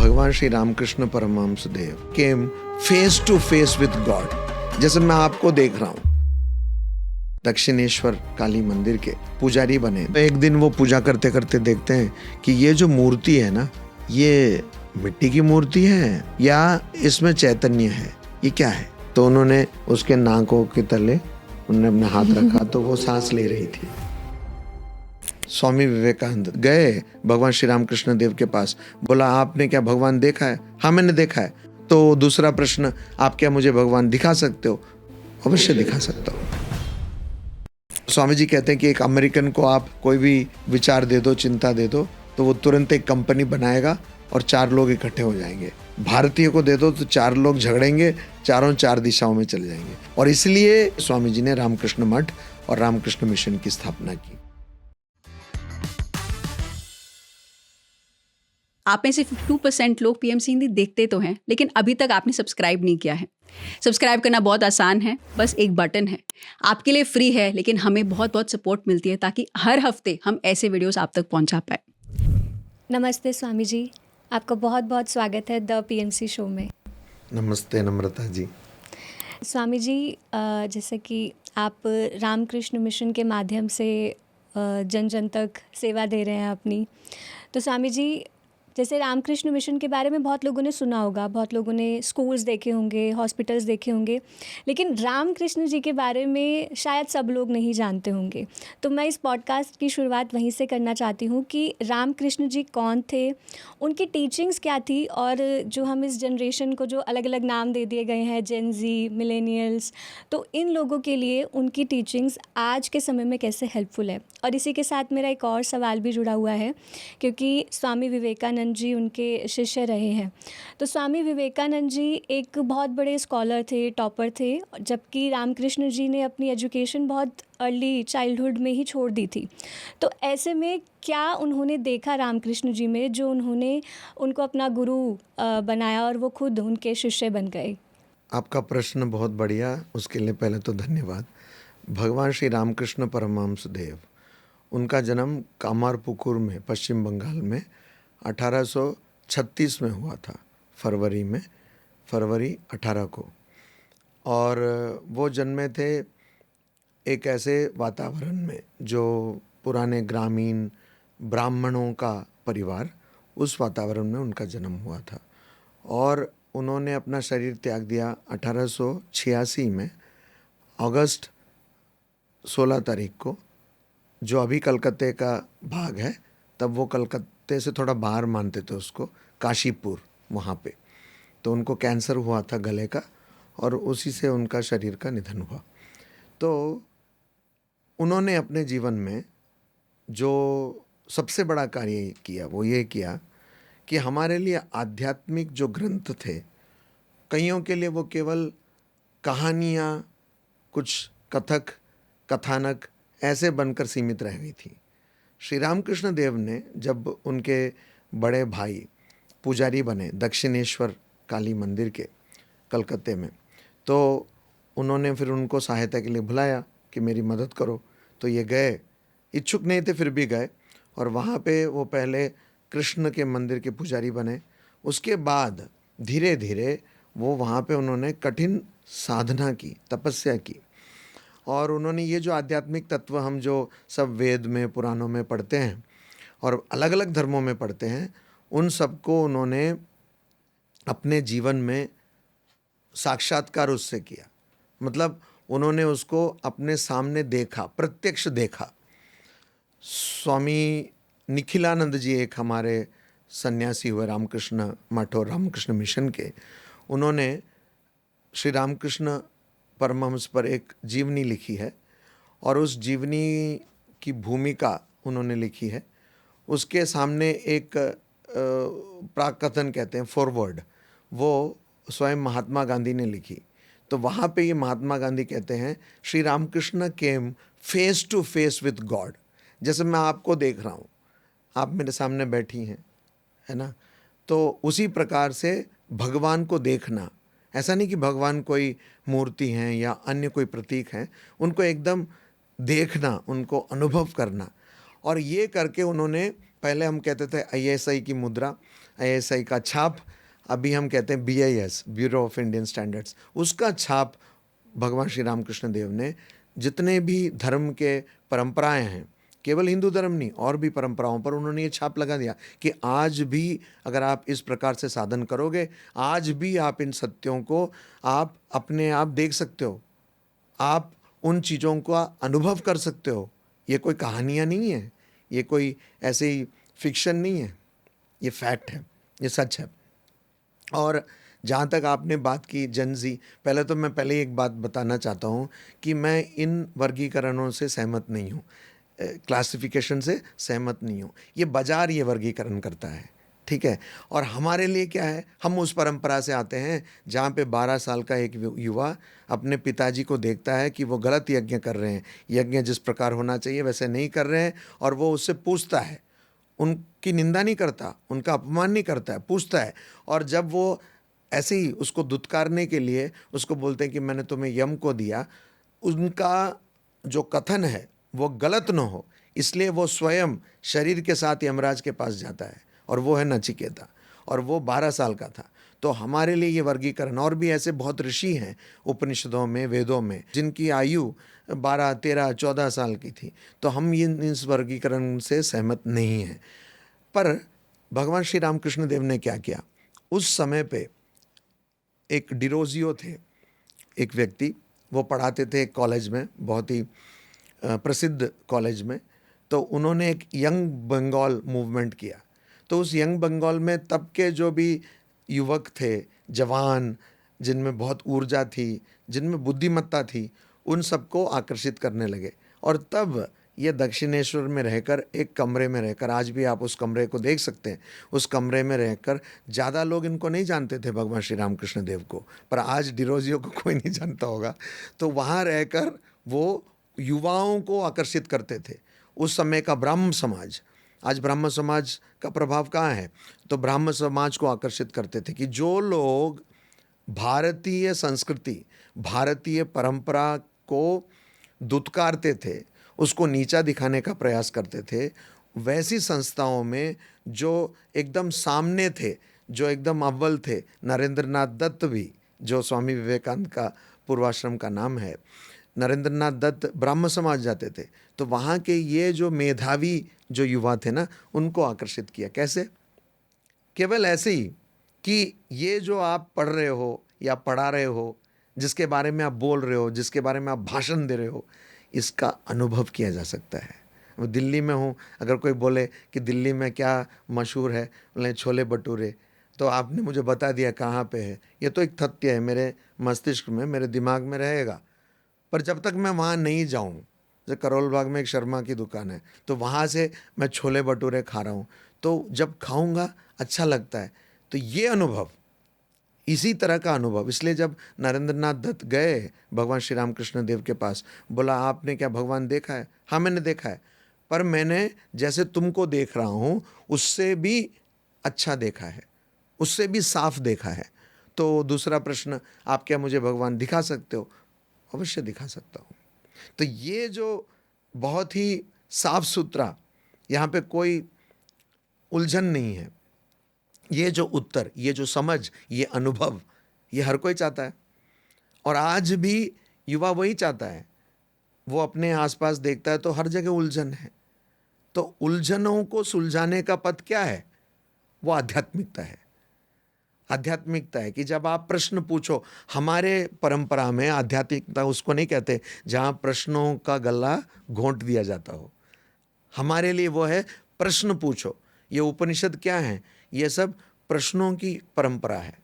भगवान Shri Ramakrishna Paramahamsa Dev came face to face with God. जैसे मैं आपको देख रहा हूं, दक्षिणेश्वर काली मंदिर के पुजारी बने। तो एक दिन वो पूजा करते करते देखते हैं कि ये जो मूर्ति है ना, ये मिट्टी की मूर्ति है या इसमें चैतन्य है, ये क्या है? तो उन्होंने उसके नाकों के तले उन्होंने अपना हाथ रखा तो वो सांस ले रही थी। स्वामी विवेकानंद गए भगवान श्री रामकृष्ण देव के पास, बोला आपने क्या भगवान देखा है? हाँ मैंने देखा है। तो दूसरा प्रश्न, आप क्या मुझे भगवान दिखा सकते हो? अवश्य दिखा सकता हूँ। स्वामी जी कहते हैं कि एक अमेरिकन को आप कोई भी विचार दे दो, चिंता दे दो, तो वो तुरंत एक कंपनी बनाएगा और 4 लोग इकट्ठे हो जाएंगे। भारतीय को दे दो तो 4 लोग झगड़ेंगे, चारों 4 दिशाओं में चले जाएंगे। और इसलिए स्वामी जी ने रामकृष्ण मठ और रामकृष्ण मिशन की स्थापना की। आप में से 52% लोग पीएमसी हिंदी देखते तो हैं, लेकिन अभी तक आपने सब्सक्राइब नहीं किया है। सब्सक्राइब करना बहुत आसान है, बस एक बटन है। आपके लिए फ्री है, लेकिन हमें बहुत बहुत सपोर्ट मिलती है ताकि हर हफ्ते हम ऐसे वीडियोस आप तक पहुंचा पाए। नमस्ते स्वामी जी, आपका बहुत बहुत स्वागत है द पीएमसी शो में। नमस्ते नम्रता जी। स्वामी जी, जैसे कि आप रामकृष्ण मिशन के माध्यम से जन जन तक सेवा दे रहे हैं अपनी, तो स्वामी जी जैसे रामकृष्ण मिशन के बारे में बहुत लोगों ने सुना होगा, बहुत लोगों ने स्कूल्स देखे होंगे, हॉस्पिटल्स देखे होंगे, लेकिन रामकृष्ण जी के बारे में शायद सब लोग नहीं जानते होंगे। तो मैं इस पॉडकास्ट की शुरुआत वहीं से करना चाहती हूँ कि रामकृष्ण जी कौन थे, उनकी टीचिंग्स क्या थी, और जो हम इस जनरेशन को जो अलग अलग नाम दे दिए गए हैं, जेन जी, मिलेनियल्स, तो इन लोगों के लिए उनकी टीचिंग्स आज के समय में कैसे हेल्पफुल है। और इसी के साथ मेरा एक और सवाल भी जुड़ा हुआ है, क्योंकि स्वामी विवेकानंद जी उनके शिष्य रहे हैं। तो स्वामी विवेकानंद जी एक बहुत बड़े स्कॉलर थे, टॉपर थे, जबकि रामकृष्ण जी ने अपनी एजुकेशन बहुत अर्ली चाइल्डहुड में ही छोड़ दी थी। तो ऐसे में क्या उन्होंने देखा रामकृष्ण जी में जो उन्होंने उनको अपना गुरु बनाया और वो खुद उनके शिष्य बन गए? आपका प्रश्न बहुत बढ़िया, उसके लिए पहले तो धन्यवाद। भगवान श्री रामकृष्ण परमहंस देव, उनका जन्म कामारपुकुर में पश्चिम बंगाल में 1836 में हुआ था, फरवरी 18 को। और वो जन्मे थे एक ऐसे वातावरण में जो पुराने ग्रामीण ब्राह्मणों का परिवार, उस वातावरण में उनका जन्म हुआ था। और उन्होंने अपना शरीर त्याग दिया 1886 में अगस्त 16 तारीख को, जो अभी कलकत्ते का भाग है, तब वो कलकत्ते से थोड़ा बाहर मानते थे उसको, काशीपुर, वहाँ पे। तो उनको कैंसर हुआ था गले का और उसी से उनका शरीर का निधन हुआ। तो उन्होंने अपने जीवन में जो सबसे बड़ा कार्य किया वो ये किया कि हमारे लिए आध्यात्मिक जो ग्रंथ थे, कईयों के लिए वो केवल कहानियाँ, कुछ कथक, कथानक ऐसे बनकर सीमित रह गई थी। श्री रामकृष्ण देव ने जब उनके बड़े भाई पुजारी बने दक्षिणेश्वर काली मंदिर के कलकत्ते में, तो उन्होंने फिर उनको सहायता के लिए बुलाया कि मेरी मदद करो। तो ये गए, इच्छुक नहीं थे फिर भी गए, और वहाँ पे वो पहले कृष्ण के मंदिर के पुजारी बने। उसके बाद धीरे धीरे वो वहाँ पे उन्होंने कठिन साधना की, तपस्या की, और उन्होंने ये जो आध्यात्मिक तत्व हम जो सब वेद में, पुराणों में पढ़ते हैं और अलग अलग धर्मों में पढ़ते हैं, उन सबको उन्होंने अपने जीवन में साक्षात्कार उससे किया। मतलब उन्होंने उसको अपने सामने देखा, प्रत्यक्ष देखा। स्वामी निखिलानंद जी एक हमारे सन्यासी हुए रामकृष्ण मठ और रामकृष्ण मिशन के, उन्होंने श्री रामकृष्ण परमहंस पर एक जीवनी लिखी है और उस जीवनी की भूमिका उन्होंने लिखी है। उसके सामने एक प्राकथन कहते हैं, फॉरवर्ड, वो स्वयं महात्मा गांधी ने लिखी। तो वहाँ पे ये महात्मा गांधी कहते हैं, Shri Ramakrishna came face to face with God. जैसे मैं आपको देख रहा हूँ, आप मेरे सामने बैठी हैं, है ना, तो उसी प्रकार से भगवान को देखना। ऐसा नहीं कि भगवान कोई मूर्ति हैं या अन्य कोई प्रतीक हैं, उनको एकदम देखना, उनको अनुभव करना। और ये करके उन्होंने, पहले हम कहते थे ISI की मुद्रा, ISI का छाप, अभी हम कहते हैं BIS, bureau of Indian standards, उसका छाप भगवान श्री रामकृष्ण देव ने जितने भी धर्म के परंपराएं हैं, केवल हिंदू धर्म नहीं और भी परंपराओं पर उन्होंने ये छाप लगा दिया कि आज भी अगर आप इस प्रकार से साधन करोगे, आज भी आप इन सत्यों को आप अपने आप देख सकते हो, आप उन चीज़ों का अनुभव कर सकते हो। ये कोई कहानियाँ नहीं है, ये कोई ऐसे ही फिक्शन नहीं है, ये फैक्ट है, ये सच है। और जहाँ तक आपने बात की जनजी, पहले तो मैं पहले एक बात बताना चाहता हूँ कि मैं इन वर्गीकरणों से सहमत नहीं हूँ, क्लासिफिकेशन से सहमत नहीं हूँ। ये बाजार ये वर्गीकरण करता है, ठीक है। और हमारे लिए क्या है, हम उस परंपरा से आते हैं जहाँ पे 12 साल का एक युवा अपने पिताजी को देखता है कि वो गलत यज्ञ कर रहे हैं, यज्ञ जिस प्रकार होना चाहिए वैसे नहीं कर रहे हैं, और वो उससे पूछता है, उनकी निंदा नहीं करता, उनका अपमान नहीं करता है, पूछता है। और जब वो ऐसे ही उसको दुत्कारने के लिए उसको बोलते हैं कि मैंने तुम्हें यम को दिया, उनका जो कथन है वो गलत न हो, इसलिए वो स्वयं शरीर के साथ यमराज के पास जाता है, और वो है नचिकेता, और वो 12 साल का था। तो हमारे लिए ये वर्गीकरण, और भी ऐसे बहुत ऋषि हैं उपनिषदों में, वेदों में, जिनकी आयु 12, 13, 14 साल की थी। तो हम इस वर्गीकरण से सहमत नहीं हैं। पर भगवान श्री रामकृष्ण देव ने क्या किया, उस समय पे एक डिरोजियो थे, एक व्यक्ति, वो पढ़ाते थे एक कॉलेज में, बहुत ही प्रसिद्ध कॉलेज में। तो उन्होंने एक यंग बंगाल मूवमेंट किया। तो उस यंग बंगाल में तब के जो भी युवक थे, जवान, जिनमें बहुत ऊर्जा थी, जिनमें बुद्धिमत्ता थी, उन सबको आकर्षित करने लगे। और तब ये दक्षिणेश्वर में रहकर, एक कमरे में रहकर, आज भी आप उस कमरे को देख सकते हैं, उस कमरे में रहकर ज़्यादा लोग इनको नहीं जानते थे, भगवान श्री रामकृष्ण देव को, पर आज डिरोजियो को कोई नहीं जानता होगा। तो वहाँ रहकर वो युवाओं को आकर्षित करते थे। उस समय का ब्राह्म समाज, आज ब्राह्म समाज का प्रभाव कहाँ है, तो ब्राह्म समाज को आकर्षित करते थे कि जो लोग भारतीय संस्कृति, भारतीय परंपरा को दुत्कारते थे, उसको नीचा दिखाने का प्रयास करते थे, वैसी संस्थाओं में जो एकदम सामने थे, जो एकदम अव्वल थे, नरेंद्रनाथ दत्त भी, जो स्वामी विवेकानंद का पूर्वाश्रम का नाम है, नरेंद्रनाथ दत्त ब्राह्म समाज जाते थे। तो वहाँ के ये जो मेधावी जो युवा थे ना, उनको आकर्षित किया। कैसे? केवल ऐसे ही कि ये जो आप पढ़ रहे हो या पढ़ा रहे हो, जिसके बारे में आप बोल रहे हो, जिसके बारे में आप भाषण दे रहे हो, इसका अनुभव किया जा सकता है। मैं दिल्ली में हूँ, अगर कोई बोले कि दिल्ली में क्या मशहूर है, बोले छोले भटूरे, तो आपने मुझे बता दिया कहाँ पे है, ये तो एक तथ्य है, मेरे मस्तिष्क में, मेरे दिमाग में रहेगा। पर जब तक मैं वहाँ नहीं जाऊँ, जैसे करोल बाग में एक शर्मा की दुकान है, तो वहाँ से मैं छोले भटूरे खा रहा हूँ, तो जब खाऊंगा अच्छा लगता है। तो ये अनुभव, इसी तरह का अनुभव, इसलिए जब नरेंद्रनाथ दत्त गए भगवान श्री रामकृष्ण देव के पास, बोला आपने क्या भगवान देखा है? हाँ मैंने देखा है, पर मैंने जैसे तुमको देख रहा हूँ उससे भी अच्छा देखा है, उससे भी साफ देखा है। तो दूसरा प्रश्न, आप क्या मुझे भगवान दिखा सकते हो? अवश्य दिखा सकता हूँ। तो ये जो बहुत ही साफ सुथरा, यहाँ पे कोई उलझन नहीं है, ये जो उत्तर, ये जो समझ, ये अनुभव, ये हर कोई चाहता है। और आज भी युवा वही चाहता है। वो अपने आसपास देखता है तो हर जगह उलझन है। तो उलझनों को सुलझाने का पथ क्या है? वो आध्यात्मिकता है। आध्यात्मिकता है कि जब आप प्रश्न पूछो, हमारे परंपरा में आध्यात्मिकता उसको नहीं कहते जहाँ प्रश्नों का गला घोंट दिया जाता हो। हमारे लिए वो है प्रश्न पूछो। ये उपनिषद क्या है? ये सब प्रश्नों की परंपरा है।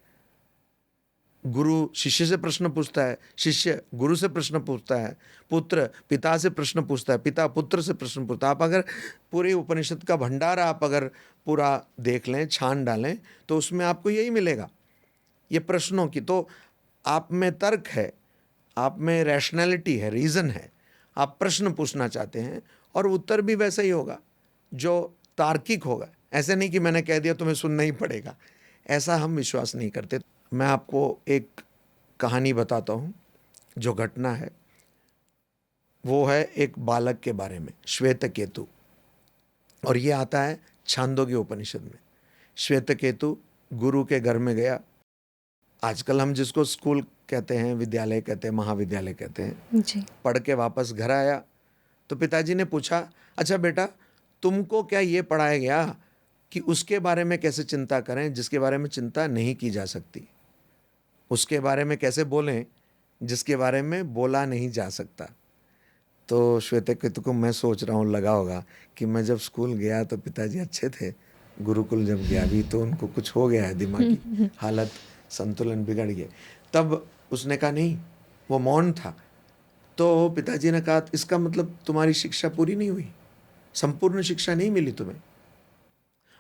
गुरु शिष्य से प्रश्न पूछता है, शिष्य गुरु से प्रश्न पूछता है, पुत्र पिता से प्रश्न पूछता है, पिता पुत्र से प्रश्न पूछता है। आप अगर पूरे उपनिषद का भंडार आप अगर पूरा देख लें, छान डालें, तो उसमें आपको यही मिलेगा, ये प्रश्नों की। तो आप में तर्क है, आप में रैशनैलिटी है, रीज़न है। आप प्रश्न पूछना चाहते हैं और उत्तर भी वैसा ही होगा जो तार्किक होगा। ऐसे नहीं कि मैंने कह दिया तुम्हें सुनना ही पड़ेगा, ऐसा हम विश्वास नहीं करते। मैं आपको एक कहानी बताता हूँ, जो घटना है वो है एक बालक के बारे में, श्वेत केतु। और ये आता है छांदोग्य उपनिषद में। श्वेतकेतु गुरु के घर में गया। आजकल हम जिसको स्कूल कहते हैं, विद्यालय कहते हैं, महाविद्यालय कहते हैं, जी। पढ़ के वापस घर आया तो पिताजी ने पूछा, अच्छा बेटा तुमको क्या ये पढ़ाया गया कि उसके बारे में कैसे चिंता करें जिसके बारे में चिंता नहीं की जा सकती, उसके बारे में कैसे बोलें जिसके बारे में बोला नहीं जा सकता। तो श्वेतकेतु को मैं सोच रहा हूँ लगा होगा कि मैं जब स्कूल गया तो पिताजी अच्छे थे, गुरुकुल जब गया भी तो उनको कुछ हो गया है, दिमागी हालत संतुलन बिगड़ गए। तब उसने कहा नहीं, वो मौन था। तो पिताजी ने कहा इसका मतलब तुम्हारी शिक्षा पूरी नहीं हुई, संपूर्ण शिक्षा नहीं मिली तुम्हें।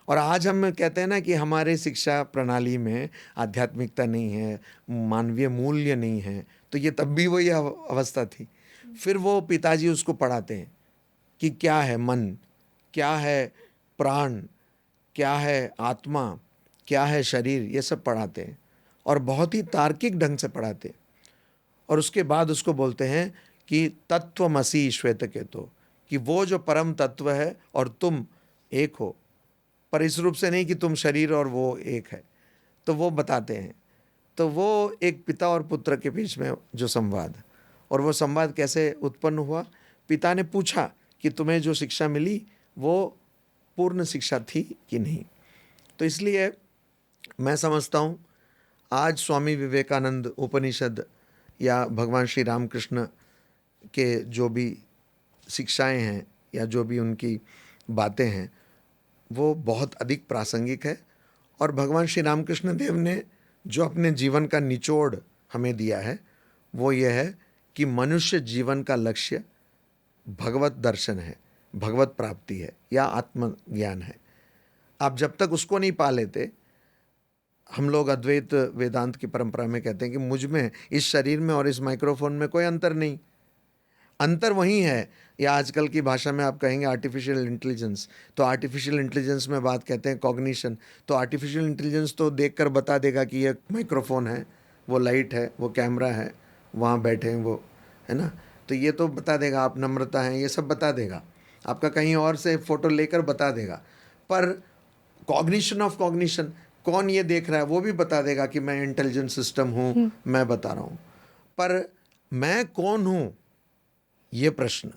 और आज हम कहते हैं ना कि हमारे शिक्षा प्रणाली में आध्यात्मिकता नहीं है, मानवीय मूल्य नहीं है, तो ये तब भी वही अवस्था थी। फिर वो पिताजी उसको पढ़ाते हैं कि क्या है मन, क्या है प्राण, क्या है आत्मा, क्या है शरीर, ये सब पढ़ाते हैं और बहुत ही तार्किक ढंग से पढ़ाते हैं। और उसके बाद उसको बोलते हैं कि तत्वमसि श्वेतकेतु, कि वो जो परम तत्व है और तुम एक हो, पर इस रूप से नहीं कि तुम शरीर और वो एक है। तो वो बताते हैं। तो वो एक पिता और पुत्र के बीच में जो संवाद, और वो संवाद कैसे उत्पन्न हुआ, पिता ने पूछा कि तुम्हें जो शिक्षा मिली वो पूर्ण शिक्षा थी कि नहीं। तो इसलिए मैं समझता हूँ आज स्वामी विवेकानंद उपनिषद या भगवान श्री रामकृष्ण के जो भी शिक्षाएं हैं या जो भी उनकी बातें हैं वो बहुत अधिक प्रासंगिक है। और भगवान श्री रामकृष्ण देव ने जो अपने जीवन का निचोड़ हमें दिया है वो ये है कि मनुष्य जीवन का लक्ष्य भगवत दर्शन है, भगवत प्राप्ति है या आत्मज्ञान है। आप जब तक उसको नहीं पा लेते, हम लोग अद्वैत वेदांत की परंपरा में कहते हैं कि मुझ में, इस शरीर में और इस माइक्रोफोन में कोई अंतर नहीं, अंतर वही है। या आजकल की भाषा में आप कहेंगे आर्टिफिशियल इंटेलिजेंस, तो आर्टिफिशियल इंटेलिजेंस में बात कहते हैं कॉग्निशन। तो आर्टिफिशियल इंटेलिजेंस तो देखकर बता देगा कि ये माइक्रोफोन है, वो लाइट है, वो कैमरा है, वहाँ बैठे हैं वो, है ना। तो ये तो बता देगा आप नम्रता हैं, ये सब बता देगा, आपका कहीं और से फ़ोटो लेकर बता देगा। पर कॉग्निशन ऑफ कॉग्निशन, कौन ये देख रहा है, वो भी बता देगा कि मैं इंटेलिजेंट सिस्टम हूँ, मैं बता रहा हूँ। पर मैं कौन हूँ, ये प्रश्न,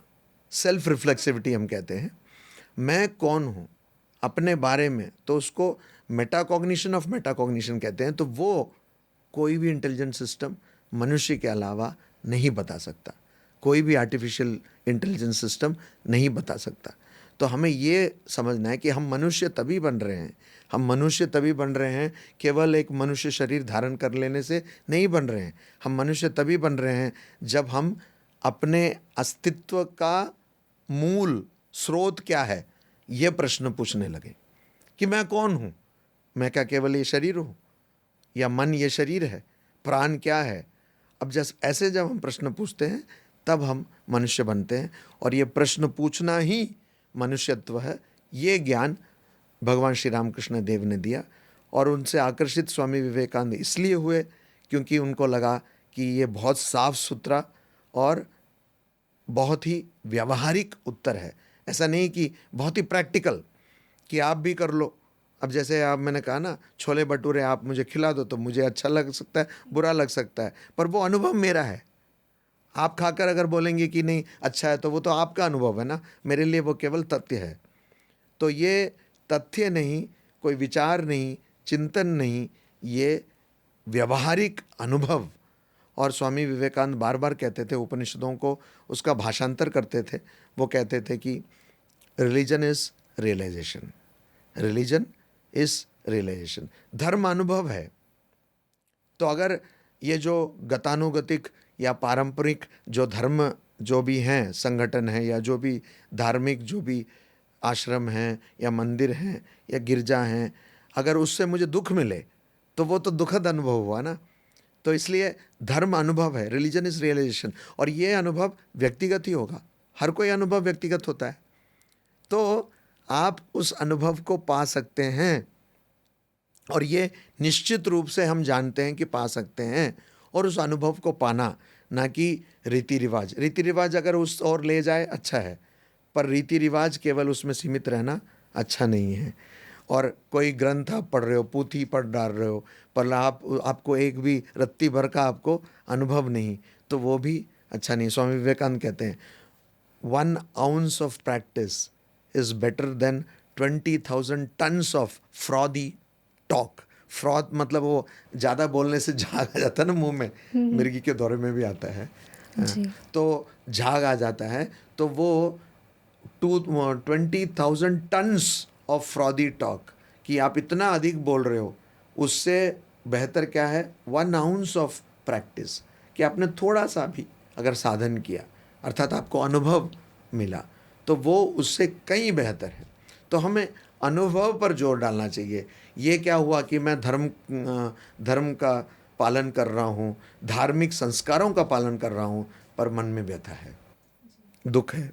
सेल्फ रिफ्लेक्सिविटी हम कहते हैं, मैं कौन हूँ अपने बारे में, तो उसको मेटाकॉग्निशन ऑफ मेटाकॉग्निशन कहते हैं। तो वो कोई भी इंटेलिजेंट सिस्टम मनुष्य के अलावा नहीं बता सकता, कोई भी आर्टिफिशियल इंटेलिजेंस सिस्टम नहीं बता सकता। तो हमें ये समझना है कि हम मनुष्य तभी बन रहे हैं, हम मनुष्य तभी बन रहे हैं, केवल एक मनुष्य शरीर धारण कर लेने से नहीं बन रहे हैं। हम मनुष्य तभी बन रहे हैं जब हम अपने अस्तित्व का मूल स्रोत क्या है ये प्रश्न पूछने लगे कि मैं कौन हूँ, मैं क्या केवल ये शरीर हूँ, या मन ये शरीर है, प्राण क्या है। अब जैसे ऐसे जब हम प्रश्न पूछते हैं तब हम मनुष्य बनते हैं, और ये प्रश्न पूछना ही मनुष्यत्व है। ये ज्ञान भगवान श्री रामकृष्ण देव ने दिया, और उनसे आकर्षित स्वामी विवेकानंद इसलिए हुए क्योंकि उनको लगा कि ये बहुत साफ सुथरा और बहुत ही व्यावहारिक उत्तर है। ऐसा नहीं कि बहुत ही प्रैक्टिकल कि आप भी कर लो। अब जैसे आप, मैंने कहा ना, छोले भटूरे आप मुझे खिला दो तो मुझे अच्छा लग सकता है, बुरा लग सकता है, पर वो अनुभव मेरा है। आप खाकर अगर बोलेंगे कि नहीं अच्छा है तो वो तो आपका अनुभव है ना, मेरे लिए वो केवल तथ्य है। तो ये तथ्य नहीं, कोई विचार नहीं, चिंतन नहीं, ये व्यावहारिक अनुभव। और स्वामी विवेकानंद बार बार कहते थे, उपनिषदों को उसका भाषांतर करते थे, वो कहते थे कि religion is realization, religion is realization, धर्म अनुभव है। तो अगर ये जो गतानुगतिक या पारंपरिक जो धर्म जो भी हैं, संगठन है, या जो भी धार्मिक जो भी आश्रम हैं या मंदिर हैं या गिरजा हैं, अगर उससे मुझे दुख मिले तो वो तो दुखद अनुभव हुआ ना। तो इसलिए धर्म अनुभव है, रिलीजन इज रियलाइजेशन, और ये अनुभव व्यक्तिगत ही होगा, हर कोई अनुभव व्यक्तिगत होता है। तो आप उस अनुभव को पा सकते हैं, और ये निश्चित रूप से हम जानते हैं कि पा सकते हैं। और उस अनुभव को पाना, ना कि रीति रिवाज। रीति रिवाज अगर उस ओर ले जाए अच्छा है, पर रीति रिवाज केवल उसमें सीमित रहना अच्छा नहीं है। और कोई ग्रंथ आप पढ़ रहे हो, पूथी पढ़ डाल रहे हो, पर आपको एक भी रत्ती भर का आपको अनुभव नहीं, तो वो भी अच्छा नहीं। स्वामी विवेकानंद कहते हैं 1 ounce of practice is better than 20,000 tons of frothy talk. Froth मतलब वो ज़्यादा बोलने से झाग आ जाता है ना मुंह में, मिर्गी के दौरे में भी आता है। जी। तो झाग आ जाता है, तो वो 20,000 टन्स ऑफ फ्रॉदी टॉक कि आप इतना अधिक बोल रहे हो, उससे बेहतर क्या है 1 ounce ऑफ प्रैक्टिस, कि आपने थोड़ा सा भी अगर साधन किया, अर्थात आपको अनुभव मिला, तो वो उससे कहीं बेहतर है। तो हमें अनुभव पर जोर डालना चाहिए। ये क्या हुआ कि मैं धर्म का पालन कर रहा हूँ, धार्मिक संस्कारों का पालन कर रहा हूँ, पर मन में व्यथा है, दुख है।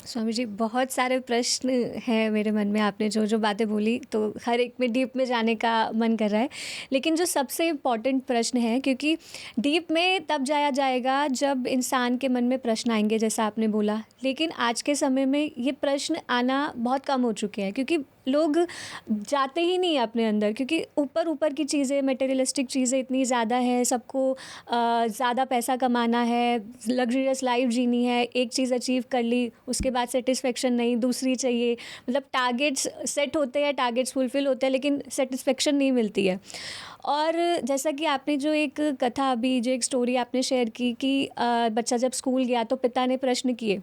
स्वामी जी, बहुत सारे प्रश्न हैं मेरे मन में, आपने जो जो बातें बोली तो हर एक में डीप में जाने का मन कर रहा है। लेकिन जो सबसे इम्पॉर्टेंट प्रश्न है, क्योंकि डीप में तब जाया जाएगा जब इंसान के मन में प्रश्न आएंगे, जैसा आपने बोला। लेकिन आज के समय में ये प्रश्न आना बहुत कम हो चुके हैं, क्योंकि लोग जाते ही नहीं अपने अंदर, क्योंकि ऊपर ऊपर की चीज़ें, मटेरियलिस्टिक चीज़ें इतनी ज़्यादा है, सबको ज़्यादा पैसा कमाना है, लग्जरियस लाइफ जीनी है, एक चीज़ अचीव कर ली उसके बाद सेटिस्फेक्शन नहीं, दूसरी चाहिए। मतलब टारगेट्स सेट होते हैं, टारगेट्स फुलफिल होते हैं, लेकिन सेटिस्फेक्शन नहीं मिलती है। और जैसा कि आपने जो एक कथा अभी, जो एक स्टोरी आपने शेयर की कि बच्चा जब स्कूल गया तो पिता ने प्रश्न किए,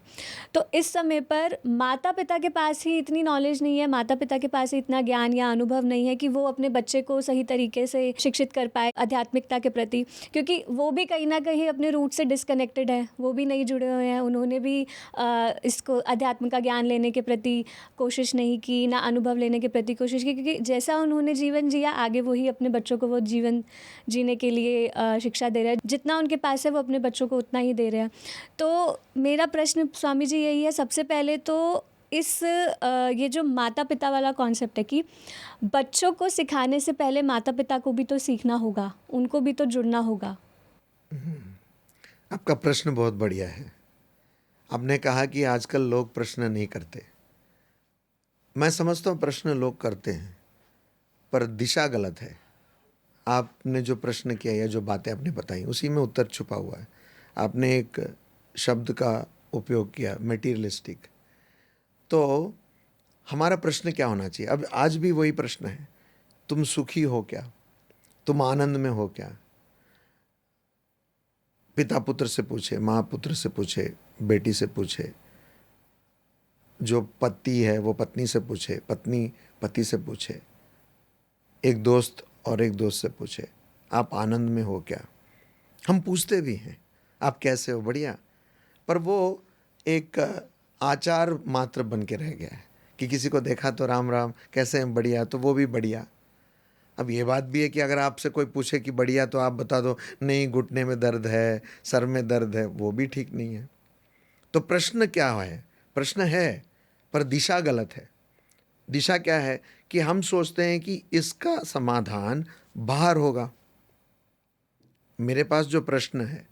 तो इस समय पर माता पिता के पास ही इतनी नॉलेज नहीं है, माता पिता के पास ही इतना ज्ञान या अनुभव नहीं है कि वो अपने बच्चे को सही तरीके से शिक्षित कर पाए आध्यात्मिकता के प्रति, क्योंकि वो भी कहीं ना कहीं अपने रूट से डिस्कनेक्टेड है, वो भी नहीं जुड़े हुए हैं, उन्होंने भी इसको अध्यात्म का ज्ञान लेने के प्रति कोशिश नहीं की, ना अनुभव लेने के प्रति कोशिश की, क्योंकि जैसा उन्होंने जीवन जिया, आगे वही अपने बच्चों को वो जीवन जीने के लिए शिक्षा दे रहा है। जितना उनके पास है वो अपने बच्चों को उतना ही दे रहे हैं। तो मेरा प्रश्न स्वामी जी यही है, सबसे पहले तो ये जो माता पिता वाला कॉन्सेप्ट है कि बच्चों को सिखाने से पहले माता पिता को भी तो सीखना होगा, उनको भी तो जुड़ना होगा। आपका प्रश्न बहुत बढ़िया है। आपने कहा कि आजकल लोग प्रश्न नहीं करते। मैं समझता हूँ प्रश्न लोग करते हैं, पर दिशा गलत है। आपने जो प्रश्न किया या जो बातें आपने बताई, उसी में उत्तर छुपा हुआ है। आपने एक शब्द का उपयोग किया, मटेरियलिस्टिक। तो हमारा प्रश्न क्या होना चाहिए? अब आज भी वही प्रश्न है, तुम सुखी हो क्या, तुम आनंद में हो क्या? पिता पुत्र से पूछे, माँ पुत्र से पूछे, बेटी से पूछे, जो पति है वो पत्नी से पूछे, पत्नी पति से पूछे, एक दोस्त और एक दोस्त से पूछे, आप आनंद में हो क्या? हम पूछते भी हैं, आप कैसे हो? बढ़िया। पर वो एक आचार मात्र बन के रह गया है कि किसी को देखा तो राम राम, कैसे हैं? बढ़िया, तो वो भी बढ़िया। अब ये बात भी है कि अगर आपसे कोई पूछे कि बढ़िया, तो आप बता दो नहीं, घुटने में दर्द है, सर में दर्द है, वो भी ठीक नहीं है। तो प्रश्न क्या है? प्रश्न है, पर दिशा गलत है। दिशा क्या है कि हम सोचते हैं कि इसका समाधान बाहर होगा। मेरे पास जो प्रश्न है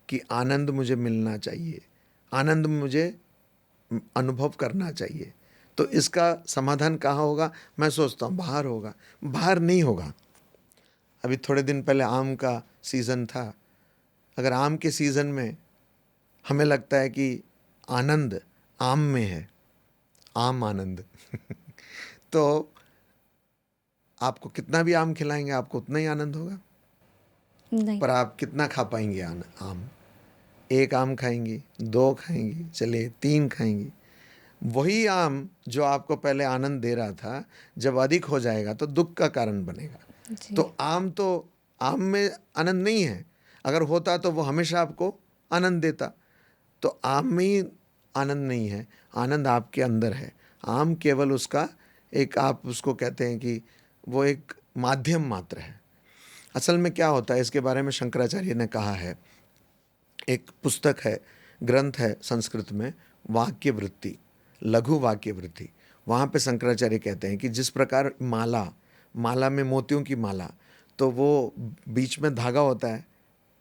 कि आनंद मुझे मिलना चाहिए, आनंद मुझे अनुभव करना चाहिए, तो इसका समाधान कहाँ होगा? मैं सोचता हूँ बाहर होगा। बाहर नहीं होगा। अभी थोड़े दिन पहले आम का सीज़न था। अगर आम के सीज़न में हमें लगता है कि आनंद आम में है, आम आनंद तो आपको कितना भी आम खिलाएंगे, आपको उतना ही आनंद होगा। नहीं। पर आप कितना खा पाएंगे आम? एक आम खाएंगी, 2 खाएंगी, चलिए 3 खाएंगी। वही आम जो आपको पहले आनंद दे रहा था, जब अधिक हो जाएगा तो दुख का कारण बनेगा। जी। तो आम में आनंद नहीं है। अगर होता तो वो हमेशा आपको आनंद देता। तो आम में ही आनंद नहीं है, आनंद आपके अंदर है। आम केवल उसका एक, आप उसको कहते हैं कि वो एक माध्यम मात्र है। असल में क्या होता है, इसके बारे में शंकराचार्य ने कहा है। एक पुस्तक है, ग्रंथ है संस्कृत में, वाक्य वृत्ति, लघु वाक्य वृत्ति। वहाँ पे शंकराचार्य कहते हैं कि जिस प्रकार माला में मोतियों की माला, तो वो बीच में धागा होता है,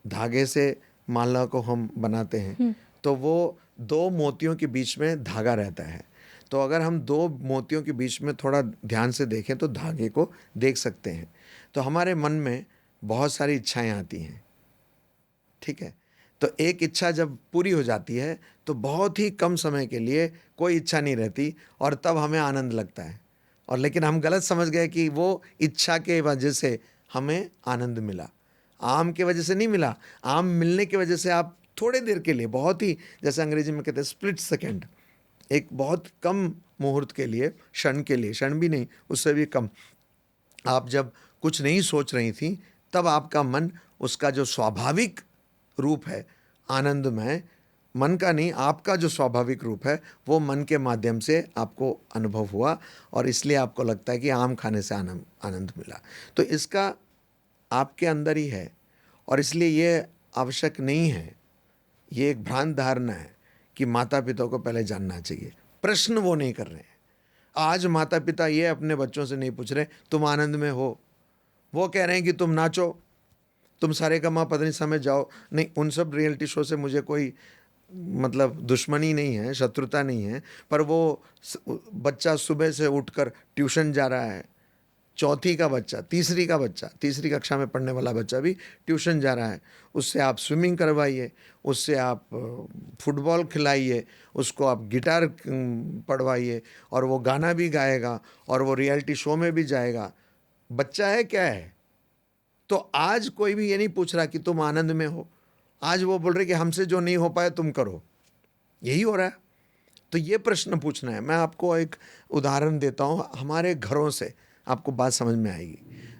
धागे से माला को हम बनाते हैं, तो वो 2 मोतियों के बीच में धागा रहता है। तो अगर हम दो मोतियों के बीच में थोड़ा ध्यान से देखें तो धागे को देख सकते हैं। तो हमारे मन में बहुत सारी इच्छाएं आती हैं, ठीक है। तो एक इच्छा जब पूरी हो जाती है तो बहुत ही कम समय के लिए कोई इच्छा नहीं रहती और तब हमें आनंद लगता है। और लेकिन हम गलत समझ गए कि वो इच्छा के वजह से हमें आनंद मिला, आम के वजह से नहीं मिला। आम मिलने की वजह से आप थोड़े देर के लिए, बहुत ही, जैसे अंग्रेजी में कहते हैं स्प्लिट सेकेंड, एक बहुत कम मुहूर्त के लिए, क्षण के लिए, क्षण भी नहीं, उससे भी कम, आप जब कुछ नहीं सोच रही थी तब आपका मन, उसका जो स्वाभाविक रूप है आनंदमय, मन का नहीं, आपका जो स्वाभाविक रूप है वो मन के माध्यम से आपको अनुभव हुआ और इसलिए आपको लगता है कि आम खाने से आनंद मिला। तो इसका आपके अंदर ही है और इसलिए ये आवश्यक नहीं है, ये एक भ्रांत धारणा है कि माता पिता को पहले जानना चाहिए। प्रश्न वो नहीं कर रहे हैं। आज माता पिता ये अपने बच्चों से नहीं पूछ रहे तुम आनंद में हो, वो कह रहे हैं कि तुम नाचो, तुम सारेगामा पता समय जाओ। नहीं, उन सब रियलिटी शो से मुझे कोई मतलब दुश्मनी नहीं है, शत्रुता नहीं है, पर वो बच्चा सुबह से उठकर ट्यूशन जा रहा है, चौथी का बच्चा, तीसरी का बच्चा, तीसरी कक्षा में पढ़ने वाला बच्चा भी ट्यूशन जा रहा है, उससे आप स्विमिंग करवाइए, उससे आप फुटबॉल खिलाइए, उसको आप गिटार पढ़वाइए और वो गाना भी गाएगा और वो रियलिटी शो में भी जाएगा। बच्चा है क्या है? तो आज कोई भी ये नहीं पूछ रहा कि तुम आनंद में हो, आज वो बोल रहे कि हमसे जो नहीं हो पाए तुम करो, यही हो रहा है। तो ये प्रश्न पूछना है। मैं आपको एक उदाहरण देता हूँ हमारे घरों से, आपको बात समझ में आएगी।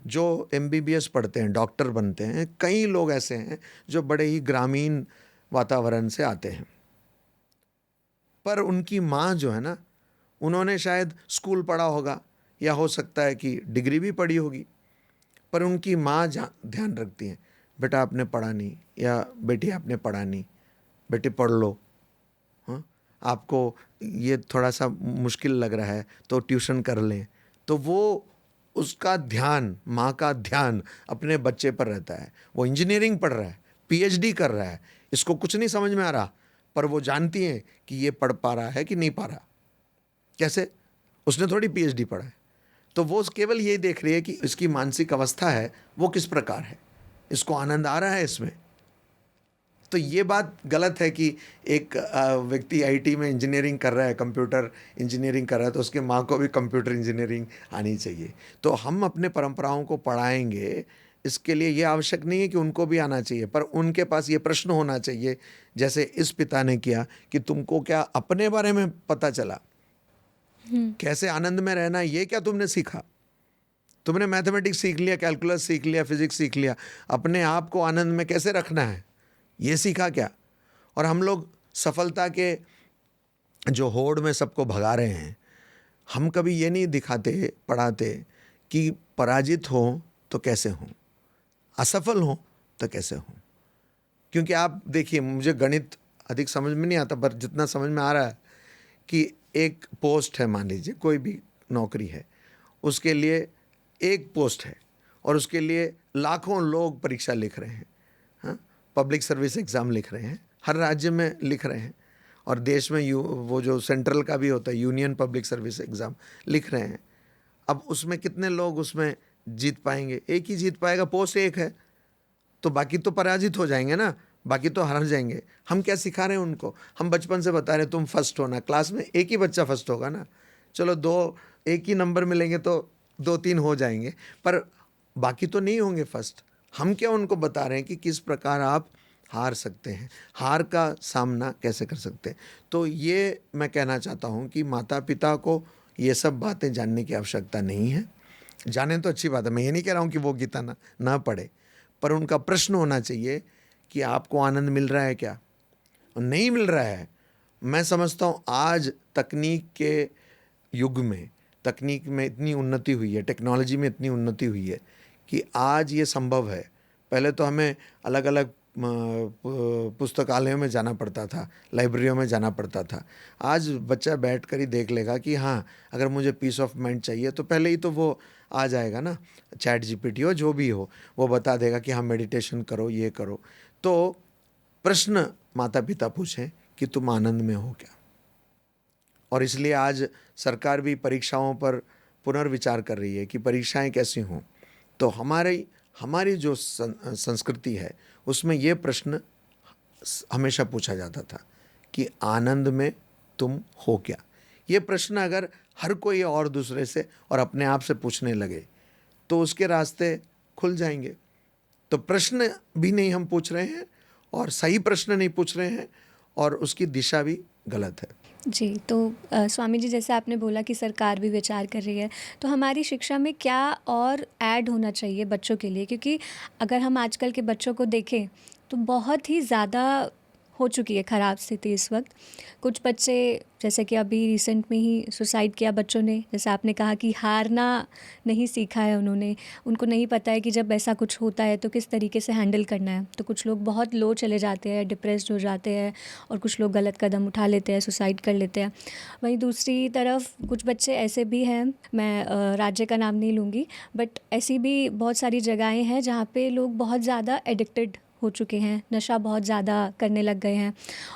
जो MBBS पढ़ते हैं, डॉक्टर बनते हैं, कई लोग ऐसे हैं जो बड़े ही ग्रामीण वातावरण से आते हैं, पर उनकी माँ जो है ना, उन्होंने शायद स्कूल पढ़ा होगा या हो सकता है कि डिग्री भी पढ़ी होगी, पर उनकी माँ ध्यान रखती हैं, बेटा आपने पढ़ा नहीं, या बेटी आपने पढ़ा नहीं, बेटी पढ़ लो, हाँ आपको ये थोड़ा सा मुश्किल लग रहा है तो ट्यूशन कर लें। तो वो, उसका ध्यान, माँ का ध्यान अपने बच्चे पर रहता है। वो इंजीनियरिंग पढ़ रहा है, PhD कर रहा है, इसको कुछ नहीं समझ में आ रहा, पर वो जानती हैं कि ये पढ़ पा रहा है कि नहीं पा रहा। कैसे? उसने थोड़ी PhD पढ़ा है, तो वो केवल ये देख रही है कि इसकी मानसिक अवस्था है वो किस प्रकार है, इसको आनंद आ रहा है इसमें। तो ये बात गलत है कि एक व्यक्ति IT में इंजीनियरिंग कर रहा है, कंप्यूटर इंजीनियरिंग कर रहा है, तो उसके माँ को भी कंप्यूटर इंजीनियरिंग आनी चाहिए। तो हम अपने परंपराओं को पढ़ाएंगे, इसके लिए ये आवश्यक नहीं है कि उनको भी आना चाहिए, पर उनके पास ये प्रश्न होना चाहिए, जैसे इस पिता ने किया कि तुमको क्या अपने बारे में पता चला, कैसे आनंद में रहना, ये क्या तुमने सीखा? तुमने मैथमेटिक्स सीख लिया, कैलकुलस सीख लिया, फिजिक्स सीख लिया, अपने आप को आनंद में कैसे रखना है ये सीखा क्या? और हम लोग सफलता के जो होड़ में सबको भगा रहे हैं, हम कभी ये नहीं दिखाते, पढ़ाते कि पराजित हो तो कैसे हों, असफल हो तो कैसे हों। क्योंकि आप देखिए, मुझे गणित अधिक समझ में नहीं आता, पर जितना समझ में आ रहा है कि एक पोस्ट है, मान लीजिए कोई भी नौकरी है, उसके लिए एक पोस्ट है और उसके लिए लाखों लोग परीक्षा लिख रहे हैं, हाँ, पब्लिक सर्विस एग्ज़ाम लिख रहे हैं, हर राज्य में लिख रहे हैं, और देश में वो जो सेंट्रल का भी होता है, यूनियन पब्लिक सर्विस एग्ज़ाम लिख रहे हैं। अब उसमें कितने लोग उसमें जीत पाएंगे? एक ही जीत पाएगा, पोस्ट एक है, तो बाकी तो पराजित हो जाएंगे ना, बाकी तो हार जाएंगे। हम क्या सिखा रहे हैं उनको? हम बचपन से बता रहे हैं तुम फर्स्ट होना, क्लास में एक ही बच्चा फर्स्ट होगा ना, चलो दो एक ही नंबर मिलेंगे तो 2-3 हो जाएंगे, पर बाकी तो नहीं होंगे फर्स्ट। हम क्या उनको बता रहे हैं कि किस प्रकार आप हार सकते हैं, हार का सामना कैसे कर सकते हैं। तो ये मैं कहना चाहता हूँ कि माता पिता को ये सब बातें जानने की आवश्यकता नहीं है। जाने तो अच्छी बात है, मैं ये नहीं कह रहा हूँ कि वो गीता ना पढ़े, पर उनका प्रश्न होना चाहिए कि आपको आनंद मिल रहा है क्या? और नहीं मिल रहा है, मैं समझता हूँ आज तकनीक के युग में, तकनीक में इतनी उन्नति हुई है, टेक्नोलॉजी में इतनी उन्नति हुई है कि आज ये संभव है। पहले तो हमें अलग अलग पुस्तकालयों में जाना पड़ता था, लाइब्रेरियों में जाना पड़ता था। आज बच्चा बैठ कर ही देख लेगा कि हाँ, अगर मुझे पीस ऑफ माइंड चाहिए तो पहले ही तो वो आ जाएगा ना, ChatGPT हो, जो भी हो, वो बता देगा कि हाँ मेडिटेशन करो, ये करो। तो प्रश्न माता पिता पूछें कि तुम आनंद में हो क्या? और इसलिए आज सरकार भी परीक्षाओं पर पुनर्विचार कर रही है कि परीक्षाएं कैसी हों। तो हमारी जो संस्कृति है उसमें ये प्रश्न हमेशा पूछा जाता था कि आनंद में तुम हो क्या। ये प्रश्न अगर हर कोई और दूसरे से और अपने आप से पूछने लगे तो उसके रास्ते खुल जाएंगे। तो प्रश्न भी नहीं हम पूछ रहे हैं और सही प्रश्न नहीं पूछ रहे हैं और उसकी दिशा भी गलत है। जी, तो स्वामी जी, जैसे आपने बोला कि सरकार भी विचार कर रही है, तो हमारी शिक्षा में क्या और ऐड होना चाहिए बच्चों के लिए? क्योंकि अगर हम आजकल के बच्चों को देखें तो बहुत ही ज़्यादा हो चुकी है ख़राब स्थिति इस वक्त। कुछ बच्चे, जैसे कि अभी रिसेंट में ही सुसाइड किया बच्चों ने, जैसे आपने कहा कि हारना नहीं सीखा है उन्होंने, उनको नहीं पता है कि जब ऐसा कुछ होता है तो किस तरीके से हैंडल करना है। तो कुछ लोग बहुत लो चले जाते हैं, डिप्रेस्ड हो जाते हैं और कुछ लोग गलत कदम उठा लेते हैं, सुसाइड कर लेते हैं। वहीं दूसरी तरफ कुछ बच्चे ऐसे भी हैं, मैं राज्य का नाम नहीं लूँगी, बट ऐसी भी बहुत सारी जगहें हैं जहाँ पे लोग बहुत ज़्यादा एडिक्टेड हो चुके हैं, नशा बहुत ज़्यादा करने लग गए हैं।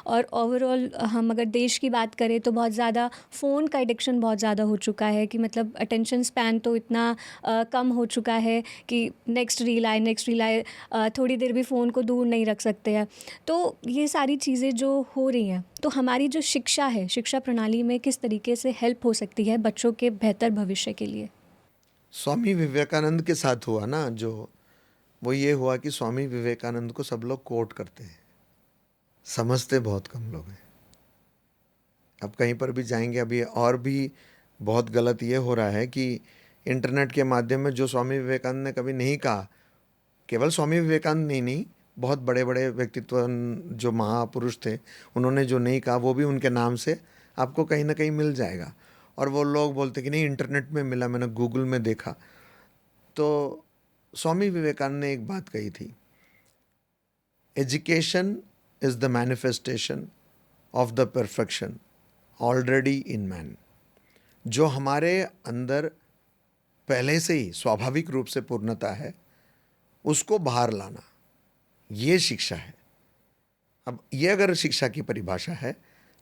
और ओवरऑल हम अगर देश की बात करें तो बहुत ज़्यादा फ़ोन का एडिक्शन बहुत ज़्यादा हो चुका है कि मतलब अटेंशन स्पैन तो इतना कम हो चुका है कि नेक्स्ट रील आए, थोड़ी देर भी फ़ोन को दूर नहीं रख सकते हैं। तो ये सारी चीज़ें जो हो रही हैं, तो हमारी जो शिक्षा है, शिक्षा प्रणाली में किस तरीके से हेल्प हो सकती है बच्चों के बेहतर भविष्य के लिए? स्वामी विवेकानंद के साथ हुआ ना जो, वो ये हुआ कि स्वामी विवेकानंद को सब लोग कोट करते हैं, समझते बहुत कम लोग हैं। अब कहीं पर भी जाएंगे, अभी और भी बहुत गलत ये हो रहा है कि इंटरनेट के माध्यम में जो स्वामी विवेकानंद ने कभी नहीं कहा, केवल स्वामी विवेकानंद नहीं, बहुत बड़े बड़े व्यक्तित्व जो महापुरुष थे, उन्होंने जो नहीं कहा वो भी उनके नाम से आपको कहीं ना कहीं मिल जाएगा। और वो लोग बोलते कि नहीं इंटरनेट में मिला, मैंने गूगल में देखा। तो स्वामी विवेकानंद ने एक बात कही थी, education is the manifestation of the perfection already in man. जो हमारे अंदर पहले से ही स्वाभाविक रूप से पूर्णता है, उसको बाहर लाना, ये शिक्षा है। अब ये अगर शिक्षा की परिभाषा है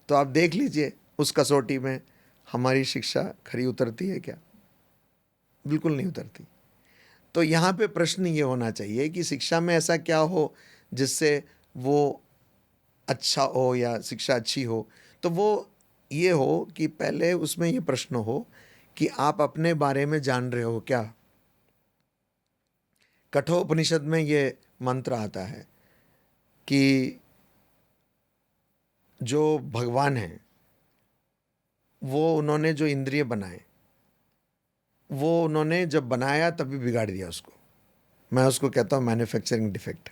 तो आप देख लीजिए उस कसौटी में हमारी शिक्षा खरी उतरती है क्या? बिल्कुल नहीं उतरती। तो यहाँ पे प्रश्न ये होना चाहिए कि शिक्षा में ऐसा क्या हो जिससे वो अच्छा हो या शिक्षा अच्छी हो। तो वो ये हो कि पहले उसमें ये प्रश्न हो कि आप अपने बारे में जान रहे हो क्या। कठोपनिषद में ये मंत्र आता है कि जो भगवान हैं वो उन्होंने जो इंद्रिय बनाए, वो उन्होंने जब बनाया तभी बिगाड़ दिया उसको। मैं उसको कहता हूँ मैन्युफैक्चरिंग डिफेक्ट।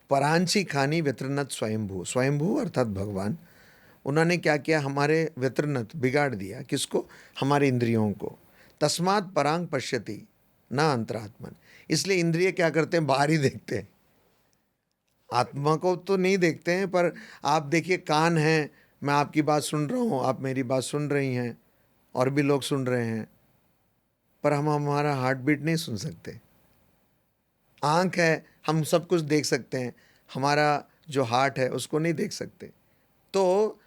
परांची खानी व्यत्रनत स्वयंभू, स्वयंभू अर्थात भगवान, उन्होंने क्या किया, हमारे व्यत्रनत बिगाड़ दिया। किसको? हमारे इंद्रियों को। तस्मात् परांग पश्यति न अंतरात्मन। इसलिए इंद्रिय क्या करते हैं, बाहर ही देखते हैं, आत्मा को तो नहीं देखते हैं। पर आप देखिए, कान हैं, मैं आपकी बात सुन रहा हूँ, आप मेरी बात सुन रही हैं, और भी लोग सुन रहे हैं, पर हम हमारा हार्ट बीट नहीं सुन सकते। आँख है, हम सब कुछ देख सकते हैं, हमारा जो हार्ट है उसको नहीं देख सकते। तो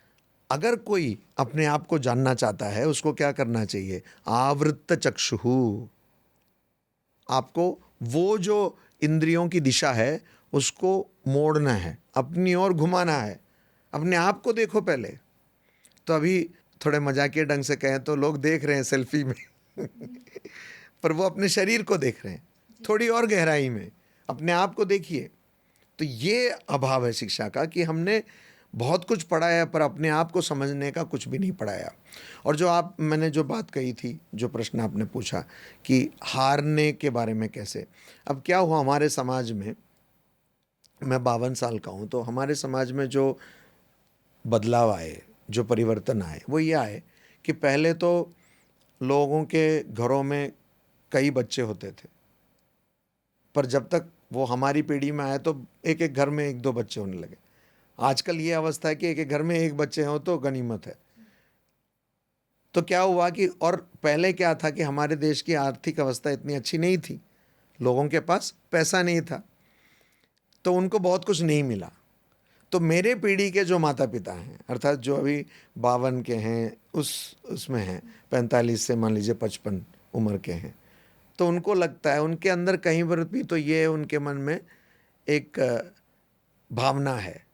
अगर कोई अपने आप को जानना चाहता है, उसको क्या करना चाहिए? आवृत्त चक्षुः। आपको वो जो इंद्रियों की दिशा है उसको मोड़ना है, अपनी ओर घुमाना है। अपने आप को देखो पहले। तो अभी थोड़े मजाकिया ढंग से कहें तो लोग देख रहे हैं सेल्फी में पर वो अपने शरीर को देख रहे हैं। थोड़ी और गहराई में अपने आप को देखिए। तो ये अभाव है शिक्षा का कि हमने बहुत कुछ पढ़ाया पर अपने आप को समझने का कुछ भी नहीं पढ़ाया। और जो मैंने जो बात कही थी, जो प्रश्न आपने पूछा कि हारने के बारे में कैसे, अब क्या हुआ हमारे समाज में, मैं 52 साल का हूँ, तो हमारे समाज में जो बदलाव आए, जो परिवर्तन आए, वो ये आए कि पहले तो लोगों के घरों में कई बच्चे होते थे, पर जब तक वो हमारी पीढ़ी में आए तो एक एक घर में 1-2 बच्चे होने लगे। आजकल ये अवस्था है कि एक एक घर में 1 बच्चे हो तो गनीमत है। तो क्या हुआ कि, और पहले क्या था कि हमारे देश की आर्थिक अवस्था इतनी अच्छी नहीं थी, लोगों के पास पैसा नहीं था, तो उनको बहुत कुछ नहीं मिला। तो मेरे पीढ़ी के जो माता पिता हैं, अर्थात जो अभी 52 के हैं, उसमें हैं 45 से मान लीजिए 55 उम्र के हैं, तो उनको लगता है, उनके अंदर कहीं पर भी तो ये उनके मन में एक भावना है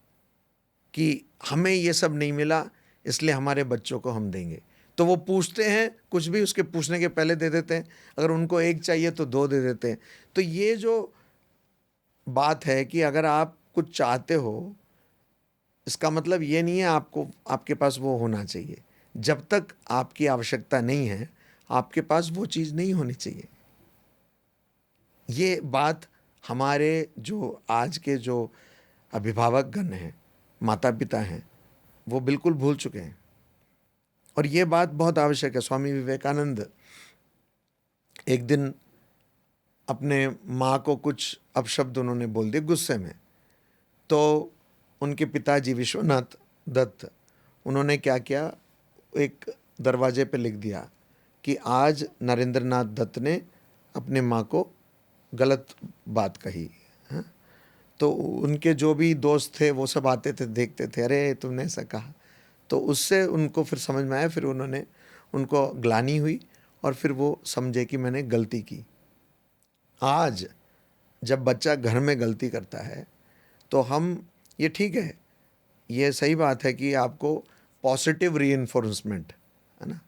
कि हमें ये सब नहीं मिला, इसलिए हमारे बच्चों को हम देंगे। तो वो पूछते हैं, कुछ भी उसके पूछने के पहले दे देते हैं, अगर उनको एक चाहिए तो 2 दे देते हैं। तो ये जो बात है कि अगर आप कुछ चाहते हो, इसका मतलब ये नहीं है आपको आपके पास वो होना चाहिए। जब तक आपकी आवश्यकता नहीं है, आपके पास वो चीज़ नहीं होनी चाहिए। ये बात हमारे जो आज के जो अभिभावक गण हैं, माता पिता हैं, वो बिल्कुल भूल चुके हैं, और ये बात बहुत आवश्यक है। स्वामी विवेकानंद एक दिन अपने माँ को कुछ अपशब्द उन्होंने बोल दिए गुस्से में, तो उनके पिताजी विश्वनाथ दत्त, उन्होंने क्या किया, एक दरवाजे पे लिख दिया कि आज नरेंद्र नाथ दत्त ने अपने माँ को गलत बात कही। हाँ? तो उनके जो भी दोस्त थे वो सब आते थे, देखते थे, अरे तुमने ऐसा कहा। तो उससे उनको फिर समझ में आया, फिर उन्होंने, उनको ग्लानि हुई और फिर वो समझे कि मैंने गलती की। आज जब बच्चा घर में गलती करता है तो हम, ये ठीक है, ये सही बात है कि आपको पॉजिटिव रीइंफोर्समेंट, है ना।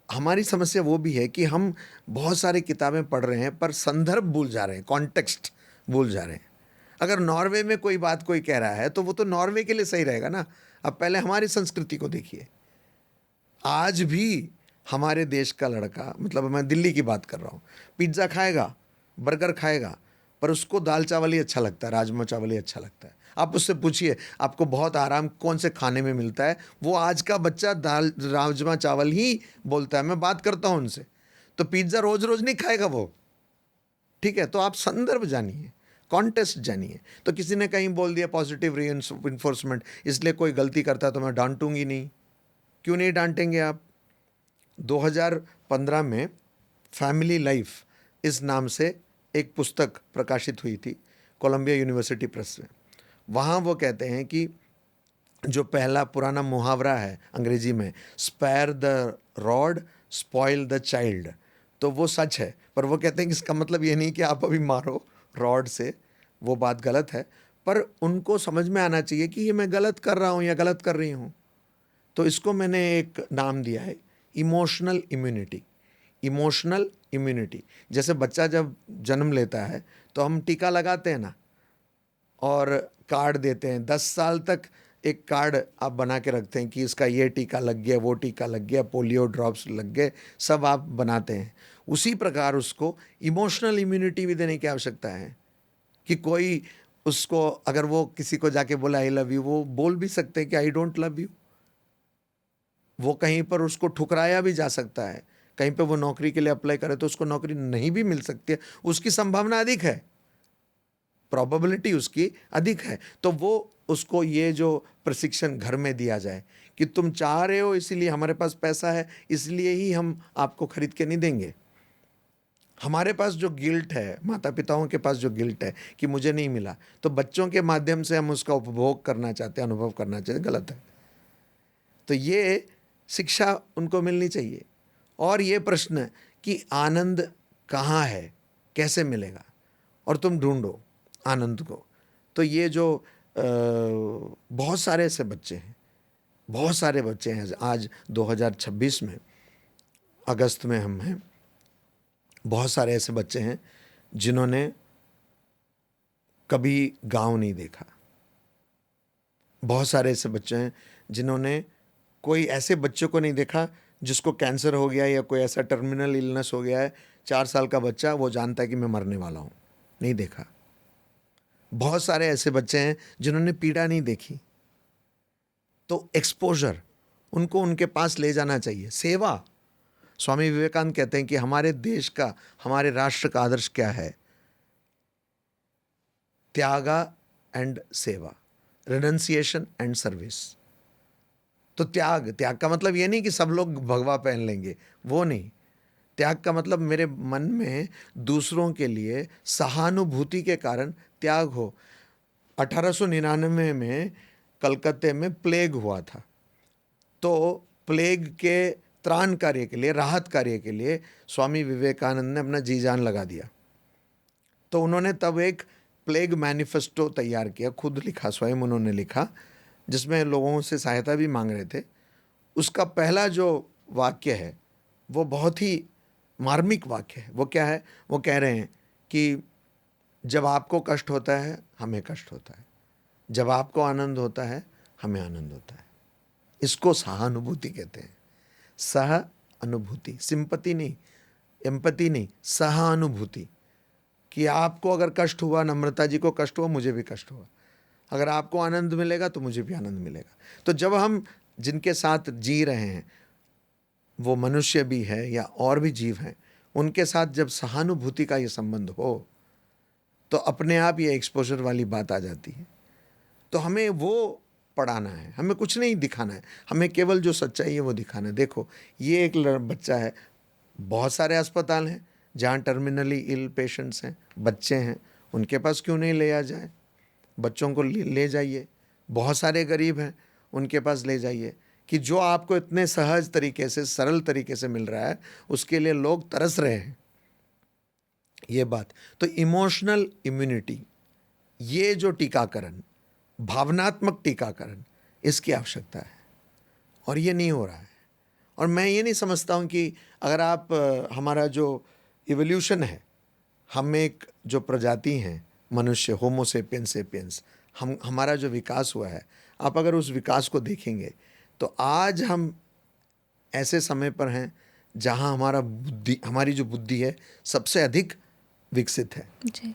हमारी समस्या वो भी है कि हम बहुत सारी किताबें पढ़ रहे हैं पर संदर्भ भूल जा रहे हैं, कॉन्टेक्स्ट भूल जा रहे हैं। अगर नॉर्वे में कोई बात कोई कह रहा है तो वो तो नॉर्वे के लिए सही रहेगा ना। अब पहले हमारी संस्कृति को देखिए। आज भी हमारे देश का लड़का, मतलब मैं दिल्ली की बात कर रहा हूँ, पिज्ज़ा खाएगा, बर्गर खाएगा, पर उसको दाल चावल ही अच्छा लगता है, राजमा चावल ही अच्छा लगता है। आप उससे पूछिए आपको बहुत आराम कौन से खाने में मिलता है, वो आज का बच्चा दाल राजमा चावल ही बोलता है। मैं बात करता हूँ उनसे, तो पिज्ज़ा रोज़ रोज़ नहीं खाएगा वो, ठीक है। तो आप संदर्भ जानिए, कॉन्टेक्स्ट जानिए। तो किसी ने कहीं बोल दिया पॉजिटिव रीइंफोर्समेंट, इसलिए कोई गलती करता है तो मैं डांटूंगी नहीं। क्यों नहीं डांटेंगे आप? 2015 में फैमिली लाइफ इस नाम से एक पुस्तक प्रकाशित हुई थी कोलंबिया यूनिवर्सिटी प्रेस में। वहाँ वो कहते हैं कि जो पहला पुराना मुहावरा है अंग्रेजी में, spare the rod spoil the child, तो वो सच है। पर वो कहते हैं कि इसका मतलब ये नहीं कि आप अभी मारो रॉड से, वो बात गलत है। पर उनको समझ में आना चाहिए कि ये मैं गलत कर रहा हूँ या गलत कर रही हूँ। तो इसको मैंने एक नाम दिया है इमोशनल इम्यूनिटी। इमोशनल इम्यूनिटी, जैसे बच्चा जब जन्म लेता है तो हम टीका लगाते हैं ना, और कार्ड देते हैं। 10 साल तक एक कार्ड आप बना के रखते हैं कि इसका ये टीका लग गया, वो टीका लग गया, पोलियो ड्रॉप्स लग गए, सब आप बनाते हैं। उसी प्रकार उसको इमोशनल इम्यूनिटी भी देने की आवश्यकता है कि कोई उसको, अगर वो किसी को जाके बोला आई लव यू, वो बोल भी सकते हैं कि आई डोंट लव यू। वो कहीं पर उसको ठुकराया भी जा सकता है, कहीं पे वो नौकरी के लिए अप्लाई करे तो उसको नौकरी नहीं भी मिल सकती है, उसकी संभावना अधिक है, प्रोबेबिलिटी उसकी अधिक है। तो वो उसको ये जो प्रशिक्षण घर में दिया जाए कि तुम चाह रहे हो, इसीलिए हमारे पास पैसा है, इसलिए ही हम आपको खरीद के नहीं देंगे। हमारे पास जो गिल्ट है, माता पिताओं के पास जो गिल्ट है कि मुझे नहीं मिला, तो बच्चों के माध्यम से हम उसका उपभोग करना चाहते हैं, अनुभव करना चाहते हैं, गलत है। तो ये शिक्षा उनको मिलनी चाहिए। और ये प्रश्न कि आनंद कहाँ है, कैसे मिलेगा, और तुम ढूंढो आनंद को। तो ये जो बहुत सारे ऐसे बच्चे हैं, बहुत सारे बच्चे हैं। आज 2026 में अगस्त में हम हैं, बहुत सारे ऐसे बच्चे हैं जिन्होंने कभी गांव नहीं देखा। बहुत सारे ऐसे बच्चे हैं जिन्होंने कोई ऐसे बच्चे को नहीं देखा जिसको कैंसर हो गया या कोई ऐसा टर्मिनल इलनेस हो गया है। 4 साल का बच्चा, वो जानता है कि मैं मरने वाला हूँ, नहीं देखा। बहुत सारे ऐसे बच्चे हैं जिन्होंने पीड़ा नहीं देखी। तो एक्सपोजर, उनको उनके पास ले जाना चाहिए। सेवा, स्वामी विवेकानंद कहते हैं कि हमारे देश का, हमारे राष्ट्र का आदर्श क्या है? त्यागा एंड सेवा, रिनंसिएशन एंड सर्विस। तो त्याग का मतलब ये नहीं कि सब लोग भगवा पहन लेंगे, वो नहीं। त्याग का मतलब मेरे मन में दूसरों के लिए सहानुभूति के कारण त्याग हो। 1899 में कलकत्ते में प्लेग हुआ था, तो प्लेग के त्राण कार्य के लिए, राहत कार्य के लिए स्वामी विवेकानंद ने अपना जी जान लगा दिया। तो उन्होंने तब एक प्लेग मैनिफेस्टो तैयार किया, खुद लिखा, स्वयं उन्होंने लिखा, जिसमें लोगों से सहायता भी मांग रहे थे। उसका पहला जो वाक्य है वो बहुत ही मार्मिक वाक्य है। वो क्या है? वो कह रहे हैं कि जब आपको कष्ट होता है हमें कष्ट होता है, जब आपको आनंद होता है हमें आनंद होता है। इसको सहानुभूति कहते हैं। सह अनुभूति, सिंपति नहीं, एम्पति नहीं, सहानुभूति। कि आपको अगर कष्ट हुआ, नम्रता जी को कष्ट हुआ, मुझे भी कष्ट हुआ, अगर आपको आनंद मिलेगा तो मुझे भी आनंद मिलेगा। तो जब हम जिनके साथ जी रहे हैं, वो मनुष्य भी है या और भी जीव हैं, उनके साथ जब सहानुभूति का ये संबंध हो तो अपने आप ये एक्सपोजर वाली बात आ जाती है। तो हमें वो पढ़ाना है, हमें कुछ नहीं दिखाना है, हमें केवल जो सच्चाई है वो दिखाना है। देखो, ये एक बच्चा है, बहुत सारे अस्पताल हैं जहाँ टर्मिनली इल पेशेंट्स हैं, बच्चे हैं, उनके पास क्यों नहीं ले जाए? बच्चों को ले जाइए। बहुत सारे गरीब हैं, उनके पास ले जाइए। कि जो आपको इतने सहज तरीके से, सरल तरीके से मिल रहा है, उसके लिए लोग तरस रहे हैं, ये बात। तो इमोशनल इम्यूनिटी, ये जो टीकाकरण, भावनात्मक टीकाकरण, इसकी आवश्यकता है और ये नहीं हो रहा है। और मैं ये नहीं समझता हूँ कि अगर आप हमारा जो इवोल्यूशन है, हम एक जो प्रजाति हैं मनुष्य, होमो सेपियंस सेपियंस, हमारा जो विकास हुआ है, आप अगर उस विकास को देखेंगे तो आज हम ऐसे समय पर हैं जहाँ हमारी जो बुद्धि है सबसे अधिक विकसित है जी।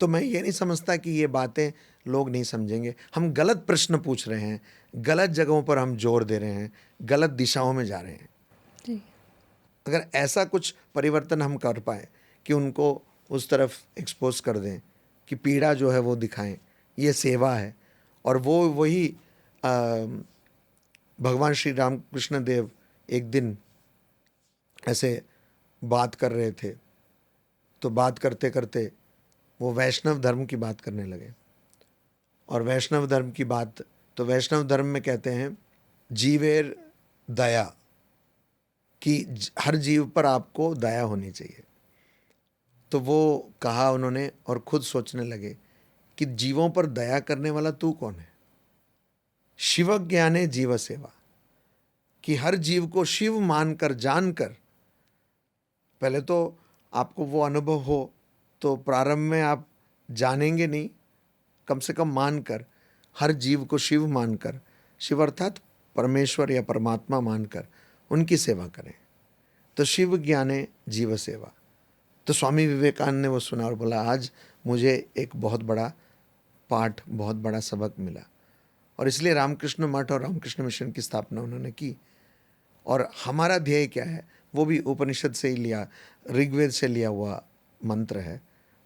तो मैं ये नहीं समझता कि ये बातें लोग नहीं समझेंगे। हम गलत प्रश्न पूछ रहे हैं, गलत जगहों पर हम जोर दे रहे हैं, गलत दिशाओं में जा रहे हैं। जी। अगर ऐसा कुछ परिवर्तन हम कर पाए कि उनको उस तरफ एक्सपोज कर दें, कि पीड़ा जो है वो दिखाएं, ये सेवा है। और वो वही भगवान श्री रामकृष्ण देव एक दिन ऐसे बात कर रहे थे, तो बात करते करते वो वैष्णव धर्म की बात करने लगे। और वैष्णव धर्म की बात, तो वैष्णव धर्म में कहते हैं जीवेर दया, कि हर जीव पर आपको दया होनी चाहिए। तो वो कहा उन्होंने और खुद सोचने लगे कि जीवों पर दया करने वाला तू कौन है? शिव ज्ञाने जीव सेवा, कि हर जीव को शिव मानकर, जानकर, पहले तो आपको वो अनुभव हो, तो प्रारंभ में आप जानेंगे नहीं, कम से कम मानकर, हर जीव को शिव मानकर, शिव अर्थात परमेश्वर या परमात्मा मानकर उनकी सेवा करें। तो शिव ज्ञाने जीव सेवा। तो स्वामी विवेकानंद ने वो सुना और बोला, आज मुझे एक बहुत बड़ा पाठ, बहुत बड़ा सबक मिला। और इसलिए रामकृष्ण मठ और रामकृष्ण मिशन की स्थापना उन्होंने की। और हमारा ध्येय क्या है? वो भी उपनिषद से ही लिया, ऋग्वेद से लिया हुआ मंत्र है,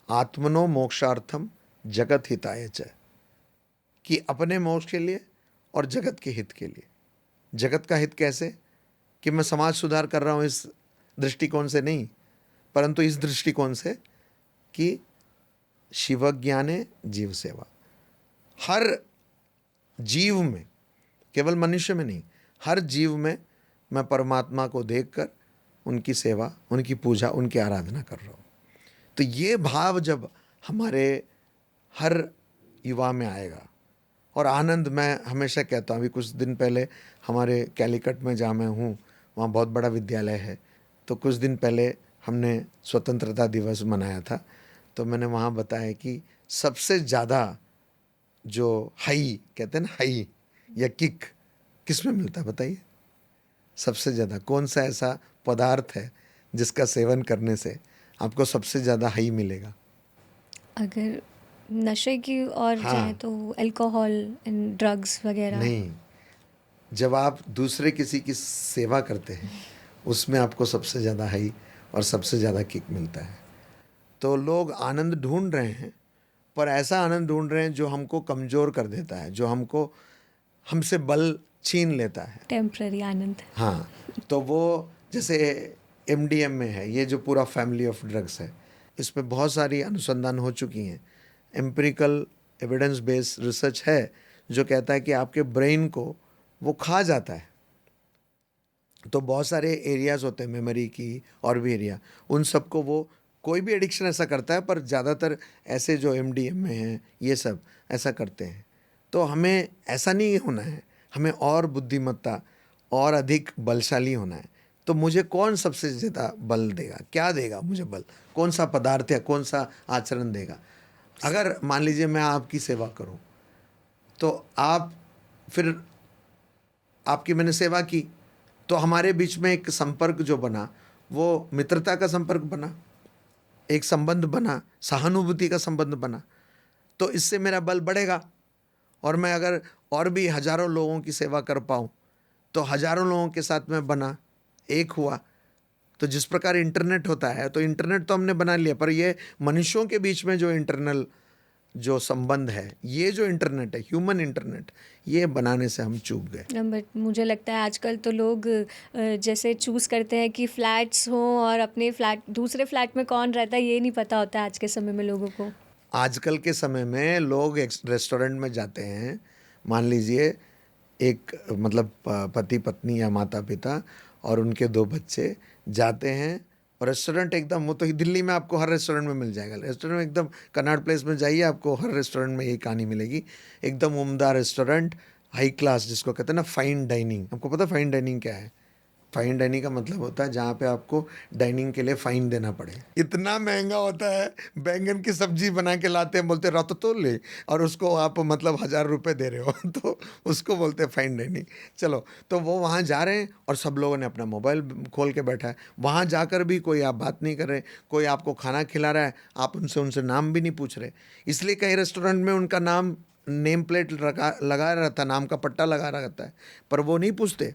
आत्मनो मोक्षार्थम जगत हिताय च, कि अपने मोक्ष के लिए और जगत के हित के लिए। जगत का हित कैसे? कि मैं समाज सुधार कर रहा हूँ इस दृष्टिकोण से नहीं, परंतु इस दृष्टिकोण से कि शिव ज्ञाने जीव सेवा। हर जीव में, केवल मनुष्य में नहीं, हर जीव में मैं परमात्मा को देखकर उनकी सेवा, उनकी पूजा, उनकी आराधना कर रहा हूँ। तो ये भाव जब हमारे हर युवा में आएगा, और आनंद, मैं हमेशा कहता हूँ, अभी कुछ दिन पहले हमारे कैलीकट में जहाँ मैं हूँ, वहाँ बहुत बड़ा विद्यालय है, तो कुछ दिन पहले हमने स्वतंत्रता दिवस मनाया था। तो मैंने वहाँ बताया कि सबसे ज़्यादा जो हाई कहते हैं ना, हाई या किक, किस में मिलता है बताइए? सबसे ज़्यादा कौन सा ऐसा पदार्थ है जिसका सेवन करने से आपको सबसे ज़्यादा हाई मिलेगा? अगर नशे की और हाँ। जाए तो अल्कोहल एंड ड्रग्स वगैरह। नहीं, जब आप दूसरे किसी की सेवा करते हैं, उसमें आपको सबसे ज़्यादा हाई और सबसे ज़्यादा किक मिलता है। तो लोग आनंद ढूंढ रहे हैं, पर ऐसा आनंद ढूंढ रहे हैं जो हमको कमज़ोर कर देता है, जो हमसे बल छीन लेता है। टेम्पररी आनंद। हाँ, तो वो जैसे MDM में है, ये जो पूरा फैमिली ऑफ ड्रग्स है, इसमें बहुत सारी अनुसंधान हो चुकी हैं, एम्पिरिकल एविडेंस बेस्ड रिसर्च है, जो कहता है कि आपके ब्रेन को वो खा जाता है। तो बहुत सारे एरियाज होते हैं मेमोरी की और भी एरिया, उन सबको वो, कोई भी एडिक्शन ऐसा करता है, पर ज़्यादातर ऐसे जो MDMA हैं ये सब ऐसा करते हैं। तो हमें ऐसा नहीं होना है, हमें और बुद्धिमत्ता और अधिक बलशाली होना है। तो मुझे कौन सबसे ज़्यादा बल देगा, क्या देगा मुझे बल, कौन सा पदार्थ या कौन सा आचरण देगा? अगर मान लीजिए मैं आपकी सेवा करूं, तो आप फिर आपकी मैंने सेवा की, तो हमारे बीच में एक संपर्क जो बना वो मित्रता का संपर्क बना, एक संबंध बना, सहानुभूति का संबंध बना। तो इससे मेरा बल बढ़ेगा, और मैं अगर और भी हजारों लोगों की सेवा कर पाऊँ, तो हजारों लोगों के साथ में बना, एक हुआ। तो जिस प्रकार इंटरनेट होता है, तो इंटरनेट तो हमने बना लिया, पर ये मनुष्यों के बीच में जो इंटरनल जो संबंध है, ये जो इंटरनेट है, ह्यूमन इंटरनेट, ये बनाने से हम चूक गए। बट मुझे लगता है आजकल तो लोग जैसे चूज़ करते हैं कि फ्लैट्स हों, और अपने फ्लैट, दूसरे फ्लैट में कौन रहता है ये नहीं पता होता है आज के समय में लोगों को। आजकल के समय में लोग एक रेस्टोरेंट में जाते हैं, मान लीजिए एक मतलब पति पत्नी या माता पिता और उनके 2 बच्चे जाते हैं, और रेस्टोरेंट एकदम, वो तो दिल्ली में आपको हर रेस्टोरेंट में मिल जाएगा, रेस्टोरेंट में एकदम, कनॉट प्लेस में जाइए, आपको हर रेस्टोरेंट में यही कहानी मिलेगी, एकदम उम्दा रेस्टोरेंट, हाई क्लास, जिसको कहते हैं ना फाइन डाइनिंग। आपको पता है फाइन डाइनिंग क्या है? फाइन डाइनिंग का मतलब होता है जहाँ पे आपको डाइनिंग के लिए फाइन देना पड़े। इतना महंगा होता है, बैंगन की सब्जी बना के लाते हैं, बोलते रत तो ले, और उसको आप मतलब 1000 रुपये दे रहे हो तो उसको बोलते हैं फाइन डाइनिंग। चलो, तो वो वहाँ जा रहे हैं और सब लोगों ने अपना मोबाइल खोल के बैठा है, वहाँ जाकर भी कोई आप बात नहीं कर रहे, कोई आपको खाना खिला रहा है, आप उनसे नाम भी नहीं पूछ रहे। इसलिए कई रेस्टोरेंट में उनका नाम, नेम प्लेट लगा रहता है, नाम का पट्टा लगा रहता है, पर वो नहीं पूछते।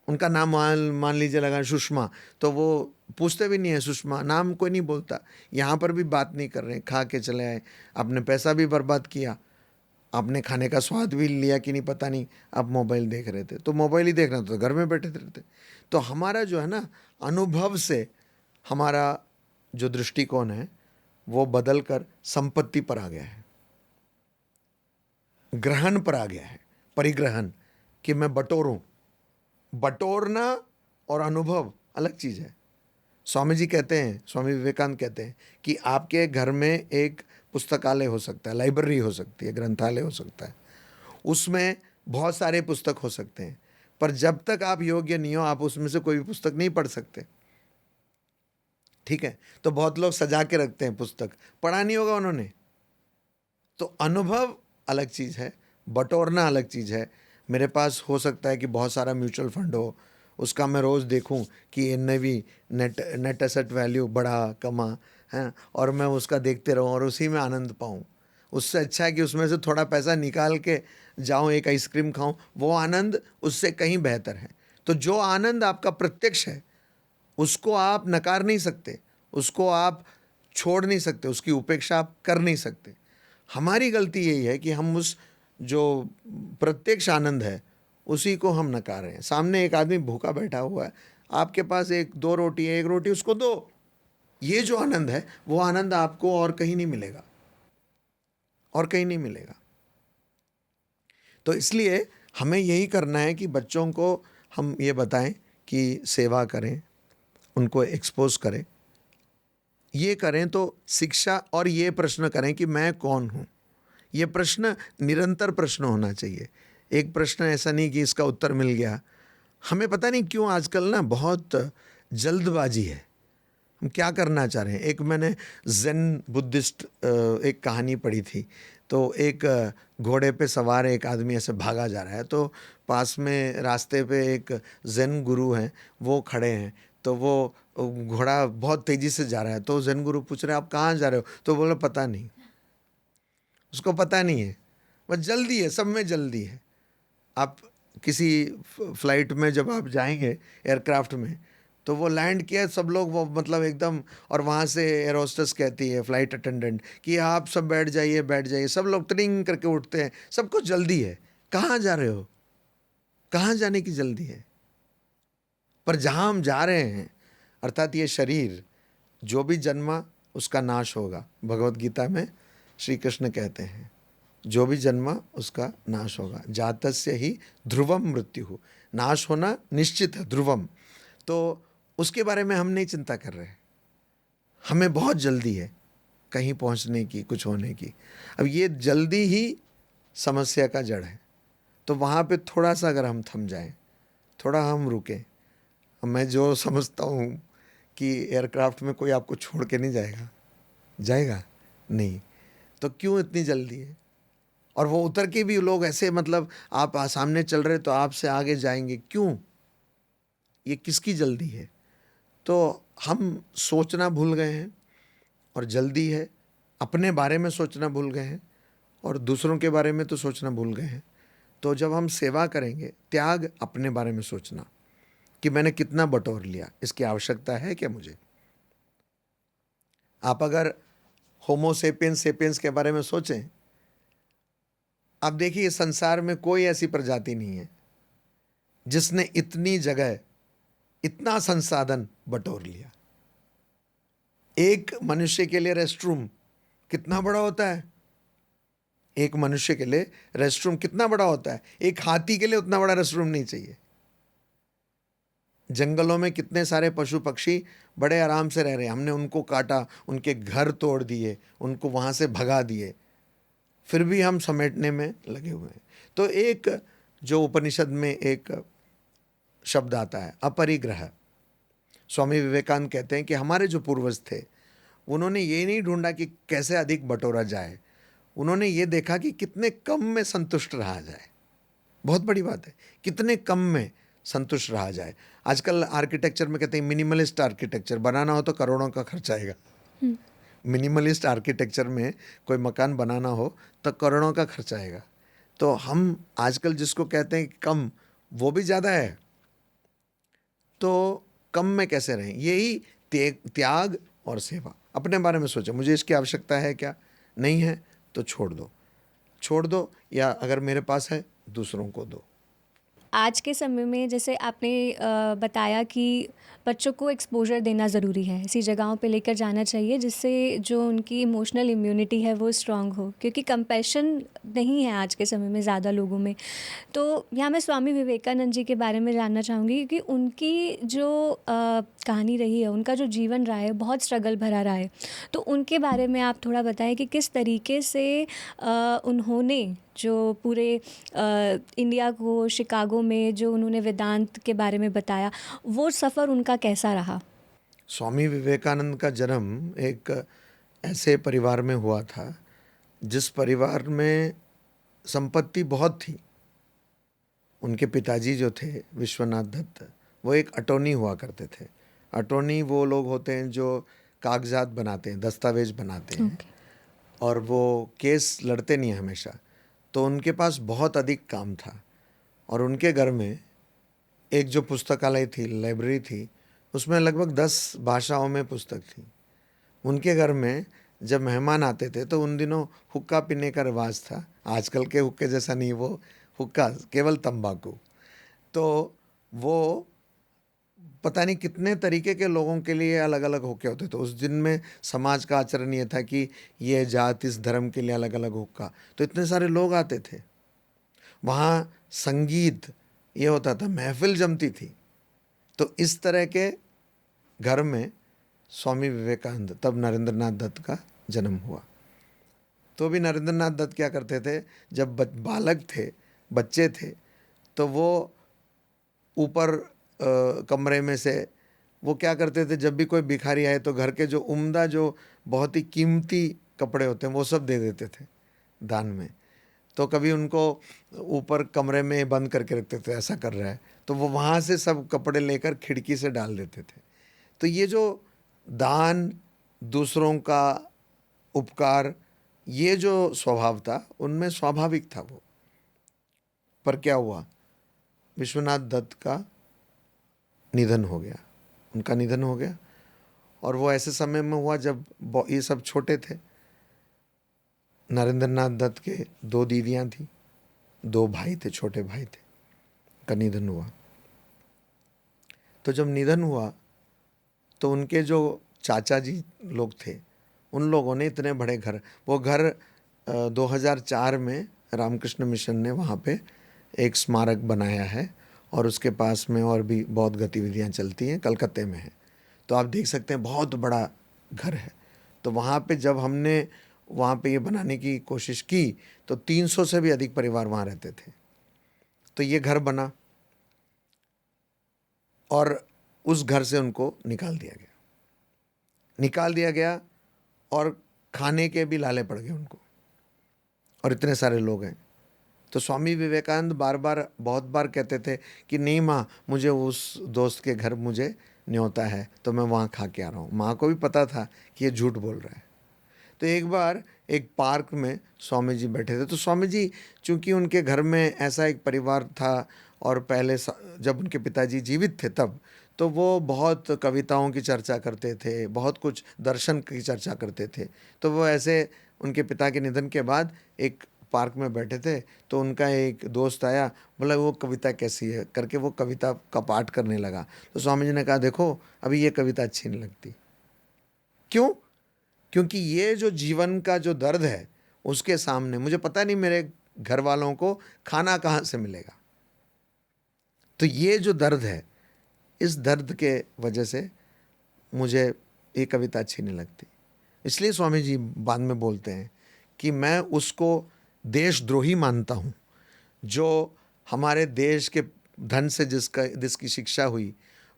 उनका नाम मान लीजिए लगा सुषमा, तो वो पूछते भी नहीं है, सुषमा नाम कोई नहीं बोलता। यहाँ पर भी बात नहीं कर रहे हैं, खा के चले आए, आपने पैसा भी बर्बाद किया, आपने खाने का स्वाद भी लिया कि नहीं पता नहीं, आप मोबाइल देख रहे थे, तो मोबाइल ही देखना तो घर में बैठे रहते। तो हमारा जो है ना, अनुभव से हमारा जो दृष्टिकोण है वो बदल कर संपत्ति पर आ गया है, ग्रहण पर आ गया है, परिग्रहण, कि मैं बटोरूं। बटोरना और अनुभव अलग चीज़ है। स्वामी जी कहते हैं, स्वामी विवेकानंद कहते हैं कि आपके घर में एक पुस्तकालय हो सकता है, लाइब्रेरी हो सकती है, ग्रंथालय हो सकता है, उसमें बहुत सारे पुस्तक हो सकते हैं, पर जब तक आप योग्य नहीं हो, आप उसमें से कोई भी पुस्तक नहीं पढ़ सकते। ठीक है? तो बहुत लोग सजा के रखते हैं पुस्तक, पढ़ा नहीं होगा उन्होंने। तो अनुभव अलग चीज़ है, बटोरना अलग चीज़ है। मेरे पास हो सकता है कि बहुत सारा म्यूचुअल फंड हो, उसका मैं रोज़ देखूं कि NAV, नेट एसेट वैल्यू बढ़ा कमा है, और मैं उसका देखते रहूं और उसी में आनंद पाऊं। उससे अच्छा है कि उसमें से थोड़ा पैसा निकाल के जाऊं, एक आइसक्रीम खाऊं, वो आनंद उससे कहीं बेहतर है। तो जो आनंद आपका प्रत्यक्ष है, उसको आप नकार नहीं सकते, उसको आप छोड़ नहीं सकते, उसकी उपेक्षा आप कर नहीं सकते। हमारी गलती यही है कि हम उस जो प्रत्यक्ष आनंद है उसी को हम नकार रहे हैं। सामने एक आदमी भूखा बैठा हुआ है, आपके पास 1-2 रोटी है, 1 रोटी उसको दो। ये जो आनंद है, वो आनंद आपको और कहीं नहीं मिलेगा, और कहीं नहीं मिलेगा। तो इसलिए हमें यही करना है कि बच्चों को हम ये बताएं कि सेवा करें, उनको एक्सपोज करें, ये करें तो शिक्षा, और ये प्रश्न करें कि मैं कौन हूँ। ये प्रश्न निरंतर प्रश्न होना चाहिए। एक प्रश्न ऐसा नहीं कि इसका उत्तर मिल गया। हमें पता नहीं क्यों आजकल ना बहुत जल्दबाजी है, हम क्या करना चाह रहे हैं। एक मैंने ज़ेन बुद्धिस्ट एक कहानी पढ़ी थी। तो एक घोड़े पे सवार एक आदमी ऐसे भागा जा रहा है, तो पास में रास्ते पे एक ज़ेन गुरु हैं, वो खड़े हैं। तो वो घोड़ा बहुत तेज़ी से जा रहा है, तो ज़ेन गुरु पूछ रहे हैं आप कहाँ जा रहे हो? तो बोले पता नहीं, उसको पता नहीं है, बस जल्दी है, सब में जल्दी है। आप किसी फ्लाइट में जब आप जाएंगे एयरक्राफ्ट में, तो वो लैंड किया, सब लोग वो मतलब एकदम, और वहाँ से एयर होस्टेस कहती है, फ्लाइट अटेंडेंट, कि आप सब बैठ जाइए बैठ जाइए। सब लोग ट्रिंग करके उठते हैं, सबको जल्दी है। कहाँ जा रहे हो? कहाँ जाने की जल्दी है? पर जहाँ हम जा रहे हैं, अर्थात ये शरीर जो भी जन्मा उसका नाश होगा। भगवत गीता में श्री कृष्ण कहते हैं, जो भी जन्मा उसका नाश होगा। जातस्य ही ध्रुवम मृत्यु, नाश होना निश्चित है, ध्रुवम। तो उसके बारे में हम नहीं चिंता कर रहे, हमें बहुत जल्दी है कहीं पहुंचने की, कुछ होने की। अब ये जल्दी ही समस्या का जड़ है। तो वहाँ पे थोड़ा सा अगर हम थम जाएं, थोड़ा हम रुकें। मैं जो समझता हूँ कि एयरक्राफ्ट में कोई आपको छोड़ के नहीं जाएगा, जाएगा नहीं, तो क्यों इतनी जल्दी है? और वो उतर के भी लोग ऐसे, मतलब आप सामने चल रहे तो आपसे आगे जाएंगे, क्यों? ये किसकी जल्दी है? तो हम सोचना भूल गए हैं और जल्दी है, अपने बारे में सोचना भूल गए हैं और दूसरों के बारे में तो सोचना भूल गए हैं। तो जब हम सेवा करेंगे, त्याग, अपने बारे में सोचना कि मैंने कितना बटोर लिया, इसकी आवश्यकता है क्या मुझे? आप अगर होमो सेपियंस सेपियंस के बारे में सोचें, आप देखिए संसार में कोई ऐसी प्रजाति नहीं है जिसने इतनी जगह, इतना संसाधन बटोर लिया। एक मनुष्य के लिए रेस्टरूम कितना बड़ा होता है? एक मनुष्य के लिए रेस्टरूम कितना बड़ा होता है? एक हाथी के लिए उतना बड़ा रेस्टरूम नहीं चाहिए। जंगलों में कितने सारे पशु पक्षी बड़े आराम से रह रहे हैं, हमने उनको काटा, उनके घर तोड़ दिए, उनको वहां से भगा दिए, फिर भी हम समेटने में लगे हुए हैं। तो एक जो उपनिषद में एक शब्द आता है, अपरिग्रह। स्वामी विवेकानंद कहते हैं कि हमारे जो पूर्वज थे, उन्होंने ये नहीं ढूंढा कि कैसे अधिक बटोरा जाए, उन्होंने ये देखा कि कितने कम में संतुष्ट रहा जाए। बहुत बड़ी बात है, कितने कम में संतुष्ट रहा जाए। आजकल आर्किटेक्चर में कहते हैं मिनिमलिस्ट आर्किटेक्चर, बनाना हो तो करोड़ों का खर्च आएगा। मिनिमलिस्ट आर्किटेक्चर में कोई मकान बनाना हो तो करोड़ों का खर्च आएगा। तो हम आजकल जिसको कहते हैं कम, वो भी ज़्यादा है। तो कम में कैसे रहें? यही त्याग और सेवा। अपने बारे में सोचो, मुझे इसकी आवश्यकता है क्या? नहीं है तो छोड़ दो, छोड़ दो, या अगर मेरे पास है दूसरों को दो। आज के समय में जैसे आपने बताया कि बच्चों को एक्सपोज़र देना ज़रूरी है, ऐसी जगहों पे लेकर जाना चाहिए जिससे जो उनकी इमोशनल इम्यूनिटी है वो स्ट्रॉन्ग हो, क्योंकि कंपैशन नहीं है आज के समय में ज़्यादा लोगों में। तो यहाँ मैं स्वामी विवेकानंद जी के बारे में जानना चाहूँगी, क्योंकि उनकी जो कहानी रही है, उनका जो जीवन रहा है, बहुत स्ट्रगल भरा रहा है। तो उनके बारे में आप थोड़ा बताएं कि किस तरीके से उन्होंने जो पूरे इंडिया को, शिकागो में जो उन्होंने वेदांत के बारे में बताया, वो सफ़र उनका कैसा रहा? स्वामी विवेकानंद का जन्म एक ऐसे परिवार में हुआ था जिस परिवार में संपत्ति बहुत थी। उनके पिताजी जो थे विश्वनाथ दत्त, वो एक अटॉर्नी हुआ करते थे। अटॉर्नी वो लोग होते हैं जो कागजात बनाते हैं, दस्तावेज बनाते हैं, और वो केस लड़ते नहीं हैं हमेशा। तो उनके पास बहुत अधिक काम था, और उनके घर में एक जो पुस्तकालय थी, लाइब्रेरी थी, उसमें लगभग 10 भाषाओं में पुस्तक थी। उनके घर में जब मेहमान आते थे तो उन दिनों हुक्का पीने का रिवाज था। आजकल के हुक्के जैसा नहीं, वो हुक्का केवल तंबाकू। तो वो पता नहीं कितने तरीके के लोगों के लिए अलग अलग हुक्के होते थे। उस दिन में समाज का आचरण ये था कि ये जात इस धर्म के लिए अलग अलग हुक्का। तो इतने सारे लोग आते थे, वहाँ संगीत ये होता था, महफिल जमती थी। तो इस तरह के घर में स्वामी विवेकानंद, तब नरेंद्रनाथ दत्त का जन्म हुआ। तो भी नरेंद्रनाथ दत्त क्या करते थे, जब बालक थे, बच्चे थे, तो वो ऊपर कमरे में से वो क्या करते थे, जब भी कोई भिखारी आए तो घर के जो उम्दा, जो बहुत ही कीमती कपड़े होते हैं, वो सब दे देते थे दान में। तो कभी उनको ऊपर कमरे में बंद करके रखते थे, ऐसा कर रहा है, तो वो वहाँ से सब कपड़े लेकर खिड़की से डाल देते थे। तो ये जो दान, दूसरों का उपकार, ये जो स्वभाव था उनमें स्वाभाविक था वो। पर क्या हुआ, विश्वनाथ दत्त का निधन हो गया, उनका निधन हो गया। और वो ऐसे समय में हुआ जब ये सब छोटे थे। नरेंद्रनाथ दत्त के 2 दीदियाँ थी, 2 भाई थे, छोटे भाई थे, का निधन हुआ। तो जब निधन हुआ तो उनके जो चाचा जी लोग थे, उन लोगों ने इतने बड़े घर, वो घर 2004 में रामकृष्ण मिशन ने वहाँ पे एक स्मारक बनाया है और उसके पास में और भी बहुत गतिविधियाँ चलती हैं, कलकत्ते में है। तो आप देख सकते हैं बहुत बड़ा घर है। तो वहाँ पे जब हमने वहाँ पे ये बनाने की कोशिश की तो 300 से भी अधिक परिवार वहाँ रहते थे। तो ये घर बना और उस घर से उनको निकाल दिया गया और खाने के भी लाले पड़ गए उनको, और इतने सारे लोग हैं। तो स्वामी विवेकानंद बहुत बार कहते थे कि नहीं माँ, मुझे उस दोस्त के घर मुझे न्योता है तो मैं वहाँ खा के आ रहा हूँ। माँ को भी पता था कि ये झूठ बोल रहा है। तो एक बार एक पार्क में स्वामी जी बैठे थे। तो स्वामी जी, चूँकि उनके घर में ऐसा एक परिवार था और पहले जब उनके पिताजी जीवित थे तब, तो वो बहुत कविताओं की चर्चा करते थे, बहुत कुछ दर्शन की चर्चा करते थे। तो वो ऐसे उनके पिता के निधन के बाद एक पार्क में बैठे थे, तो उनका एक दोस्त आया, बोला वो कविता कैसी है करके वो कविता का पाठ करने लगा। तो स्वामी जी ने कहा देखो अभी ये कविता अच्छी नहीं लगती। क्यों? क्योंकि ये जो जीवन का जो दर्द है उसके सामने मुझे पता नहीं मेरे घर वालों को खाना कहाँ से मिलेगा। तो ये जो दर्द है, इस दर्द के वजह से मुझे ये कविता अच्छी नहीं लगती। इसलिए स्वामी जी बाद में बोलते हैं कि मैं उसको देशद्रोही मानता हूँ जो हमारे देश के धन से जिसकी शिक्षा हुई,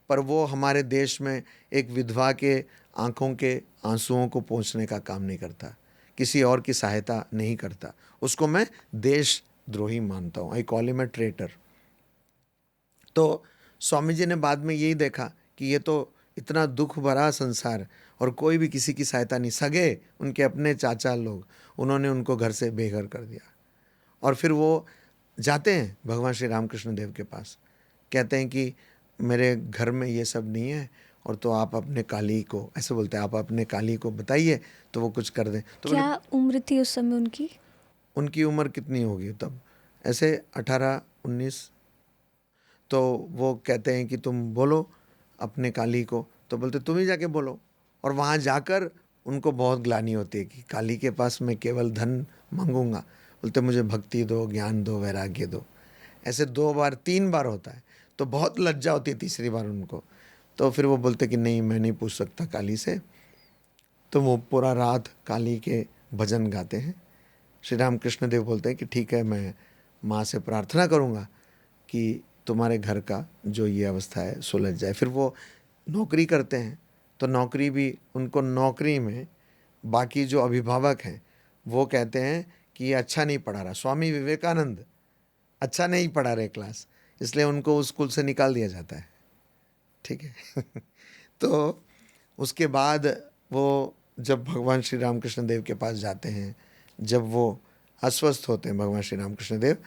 पर वो हमारे देश में एक विधवा के आंखों के आंसुओं को पोंछने का काम नहीं करता, किसी और की सहायता नहीं करता, उसको मैं देशद्रोही मानता हूँ। I call him a traitor. तो स्वामी जी ने बाद में यही देखा कि ये तो इतना दुख भरा संसार और कोई भी किसी की सहायता नहीं। सगे उनके अपने चाचा लोग, उन्होंने उनको घर से बेघर कर दिया। और फिर वो जाते हैं भगवान श्री रामकृष्ण देव के पास, कहते हैं कि मेरे घर में ये सब नहीं है और तो आप अपने काली को, ऐसे बोलते हैं, आप अपने काली को बताइए तो वो कुछ कर दें। तो क्या उम्र थी उस समय उनकी? उनकी उम्र कितनी होगी तब, ऐसे 18-19। तो वो कहते हैं कि तुम बोलो अपने काली को। तो बोलते तुम ही जाके बोलो। और वहाँ जाकर उनको बहुत ग्लानि होती है कि काली के पास मैं केवल धन मांगूंगा। बोलते मुझे भक्ति दो, ज्ञान दो, वैराग्य दो। ऐसे 2 बार 3 बार होता है। तो बहुत लज्जा होती है तीसरी बार उनको। तो फिर वो बोलते कि नहीं, मैं नहीं पूछ सकता काली से। तो वो पूरा रात काली के भजन गाते हैं। श्री रामकृष्ण देव बोलते हैं कि ठीक है, मैं माँ से प्रार्थना करूँगा कि तुम्हारे घर का जो ये अवस्था है सुलझ जाए। फिर वो नौकरी करते हैं। तो नौकरी भी उनको, नौकरी में बाकी जो अभिभावक हैं वो कहते हैं कि ये अच्छा नहीं पढ़ा रहा, स्वामी विवेकानंद अच्छा नहीं पढ़ा रहे क्लास, इसलिए उनको उस स्कूल से निकाल दिया जाता है। ठीक है। तो उसके बाद वो जब भगवान श्री रामकृष्ण देव के पास जाते हैं, जब वो अस्वस्थ होते हैं भगवान श्री रामकृष्ण देव,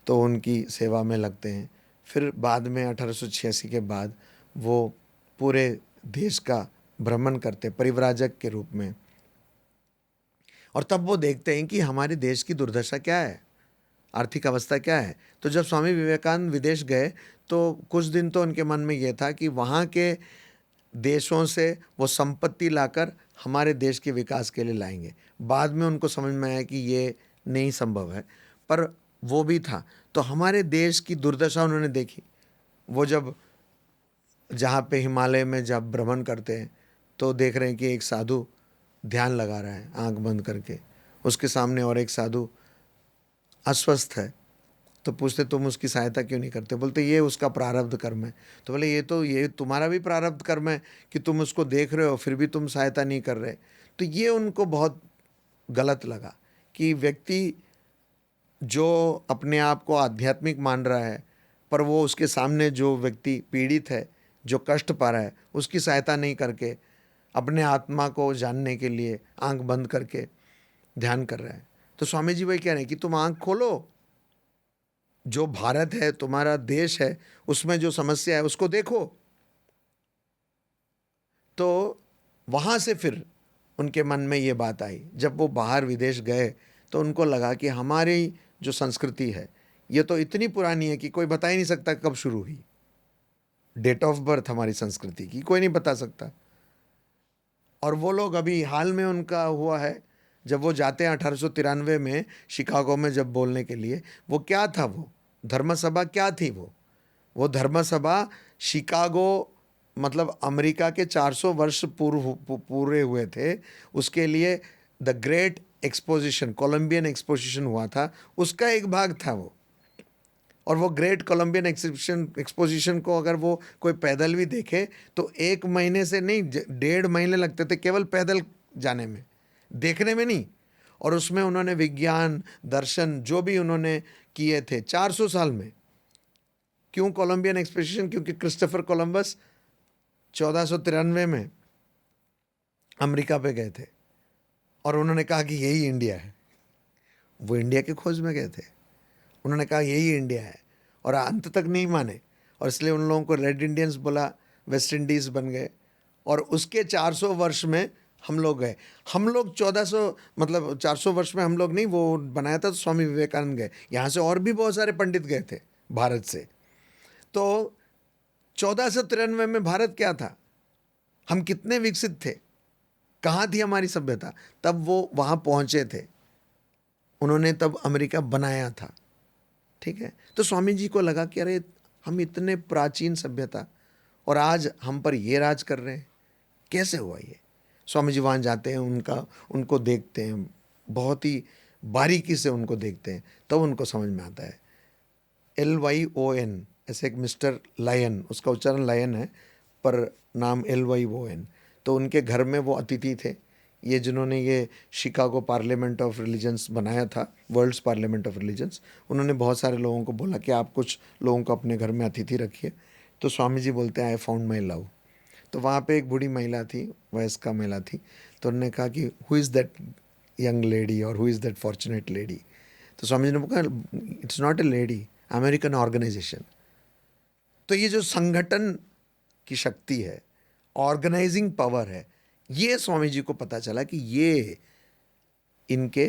तो उनकी सेवा में लगते हैं। फिर बाद में 1886 के बाद वो पूरे देश का भ्रमण करते परिव्राजक के रूप में। और तब वो देखते हैं कि हमारे देश की दुर्दशा क्या है, आर्थिक अवस्था क्या है। तो जब स्वामी विवेकानंद विदेश गए तो कुछ दिन तो उनके मन में ये था कि वहाँ के देशों से वो संपत्ति लाकर हमारे देश के विकास के लिए लाएंगे। बाद में उनको समझ में आया कि ये नहीं संभव है, पर वो भी था। तो हमारे देश की दुर्दशा उन्होंने देखी। वो जब जहाँ पे हिमालय में जब भ्रमण करते हैं तो देख रहे हैं कि एक साधु ध्यान लगा रहा है आंख बंद करके, उसके सामने और एक साधु अस्वस्थ है। तो पूछते तुम उसकी सहायता क्यों नहीं करते? बोलते ये उसका प्रारब्ध कर्म है। तो बोले ये तुम्हारा भी प्रारब्ध कर्म है कि तुम उसको देख रहे हो फिर भी तुम सहायता नहीं कर रहे। तो ये उनको बहुत गलत लगा कि व्यक्ति जो अपने आप को आध्यात्मिक मान रहा है, पर वो उसके सामने जो व्यक्ति पीड़ित है, जो कष्ट पा रहा है, उसकी सहायता नहीं करके अपने आत्मा को जानने के लिए आंख बंद करके ध्यान कर रहा है। तो स्वामी जी वही कह रहे हैं कि तुम आंख खोलो, जो भारत है, तुम्हारा देश है, उसमें जो समस्या है उसको देखो। तो वहाँ से फिर उनके मन में ये बात आई। जब वो बाहर विदेश गए तो उनको लगा कि हमारी जो संस्कृति है ये तो इतनी पुरानी है कि कोई बता ही नहीं सकता कब शुरू हुई। डेट ऑफ बर्थ हमारी संस्कृति की कोई नहीं बता सकता। और वो लोग अभी हाल में उनका हुआ है जब वो जाते हैं 1893 में शिकागो में जब बोलने के लिए, वो क्या था, वो धर्मसभा क्या थी, वो धर्मसभा शिकागो मतलब अमेरिका के 400 वर्ष पूरे हुए थे, उसके लिए the great exposition, Columbian exposition हुआ था, उसका एक भाग था वो। और वो ग्रेट कोलंबियन एक्सपोजिशन को अगर वो कोई पैदल भी देखे तो 1 महीने से नहीं 1.5 महीने लगते थे केवल पैदल जाने में, देखने में नहीं। और उसमें उन्होंने विज्ञान, दर्शन जो भी उन्होंने किए थे 400 साल में। क्यों कोलंबियन एक्सपोजिशन? क्योंकि क्रिस्टोफर कोलंबस 1493 में अमेरिका पे गए थे और उन्होंने कहा कि यही इंडिया है। वो इंडिया की खोज में गए थे, उन्होंने कहा यही इंडिया है, और अंत तक नहीं माने, और इसलिए उन लोगों को रेड इंडियंस बोला, वेस्ट इंडीज़ बन गए। और उसके 400 वर्ष में हम लोग गए, हम लोग 1400 मतलब 400 वर्ष में हम लोग नहीं, वो बनाया था तो स्वामी विवेकानंद गए, यहाँ से और भी बहुत सारे पंडित गए थे भारत से। तो 1493 में भारत क्या था, हम कितने विकसित थे, कहाँ थी हमारी सभ्यता, तब वो वहाँ पहुँचे थे, उन्होंने तब अमेरिका बनाया था। ठीक है, तो स्वामी जी को लगा कि अरे हम इतने प्राचीन सभ्यता और आज हम पर ये राज कर रहे हैं, कैसे हुआ ये। स्वामी जी वहाँ जाते हैं, उनको देखते हैं, बहुत ही बारीकी से उनको देखते हैं, तब उनको समझ में आता है। LYON, ऐसे एक मिस्टर लायन, उसका उच्चारण लायन है पर नाम LYON। तो उनके घर में वो अतिथि थे, ये जिन्होंने ये शिकागो पार्लियामेंट ऑफ रिलीजन्स बनाया था, वर्ल्ड्स पार्लियामेंट ऑफ रिलीजन्स, उन्होंने बहुत सारे लोगों को बोला कि आप कुछ लोगों को अपने घर में अतिथि रखिए। तो स्वामी जी बोलते हैं आई फाउंड माई लव। तो वहाँ पे एक बूढ़ी महिला थी, वयस्का महिला थी, तो उन्होंने कहा कि who is that young lady और who is that fortunate lady. तो स्वामी जी ने कहा it's not a lady, American organisation. तो ये जो संगठन की शक्ति है, ऑर्गेनाइजिंग पावर है, ये स्वामी जी को पता चला कि ये इनके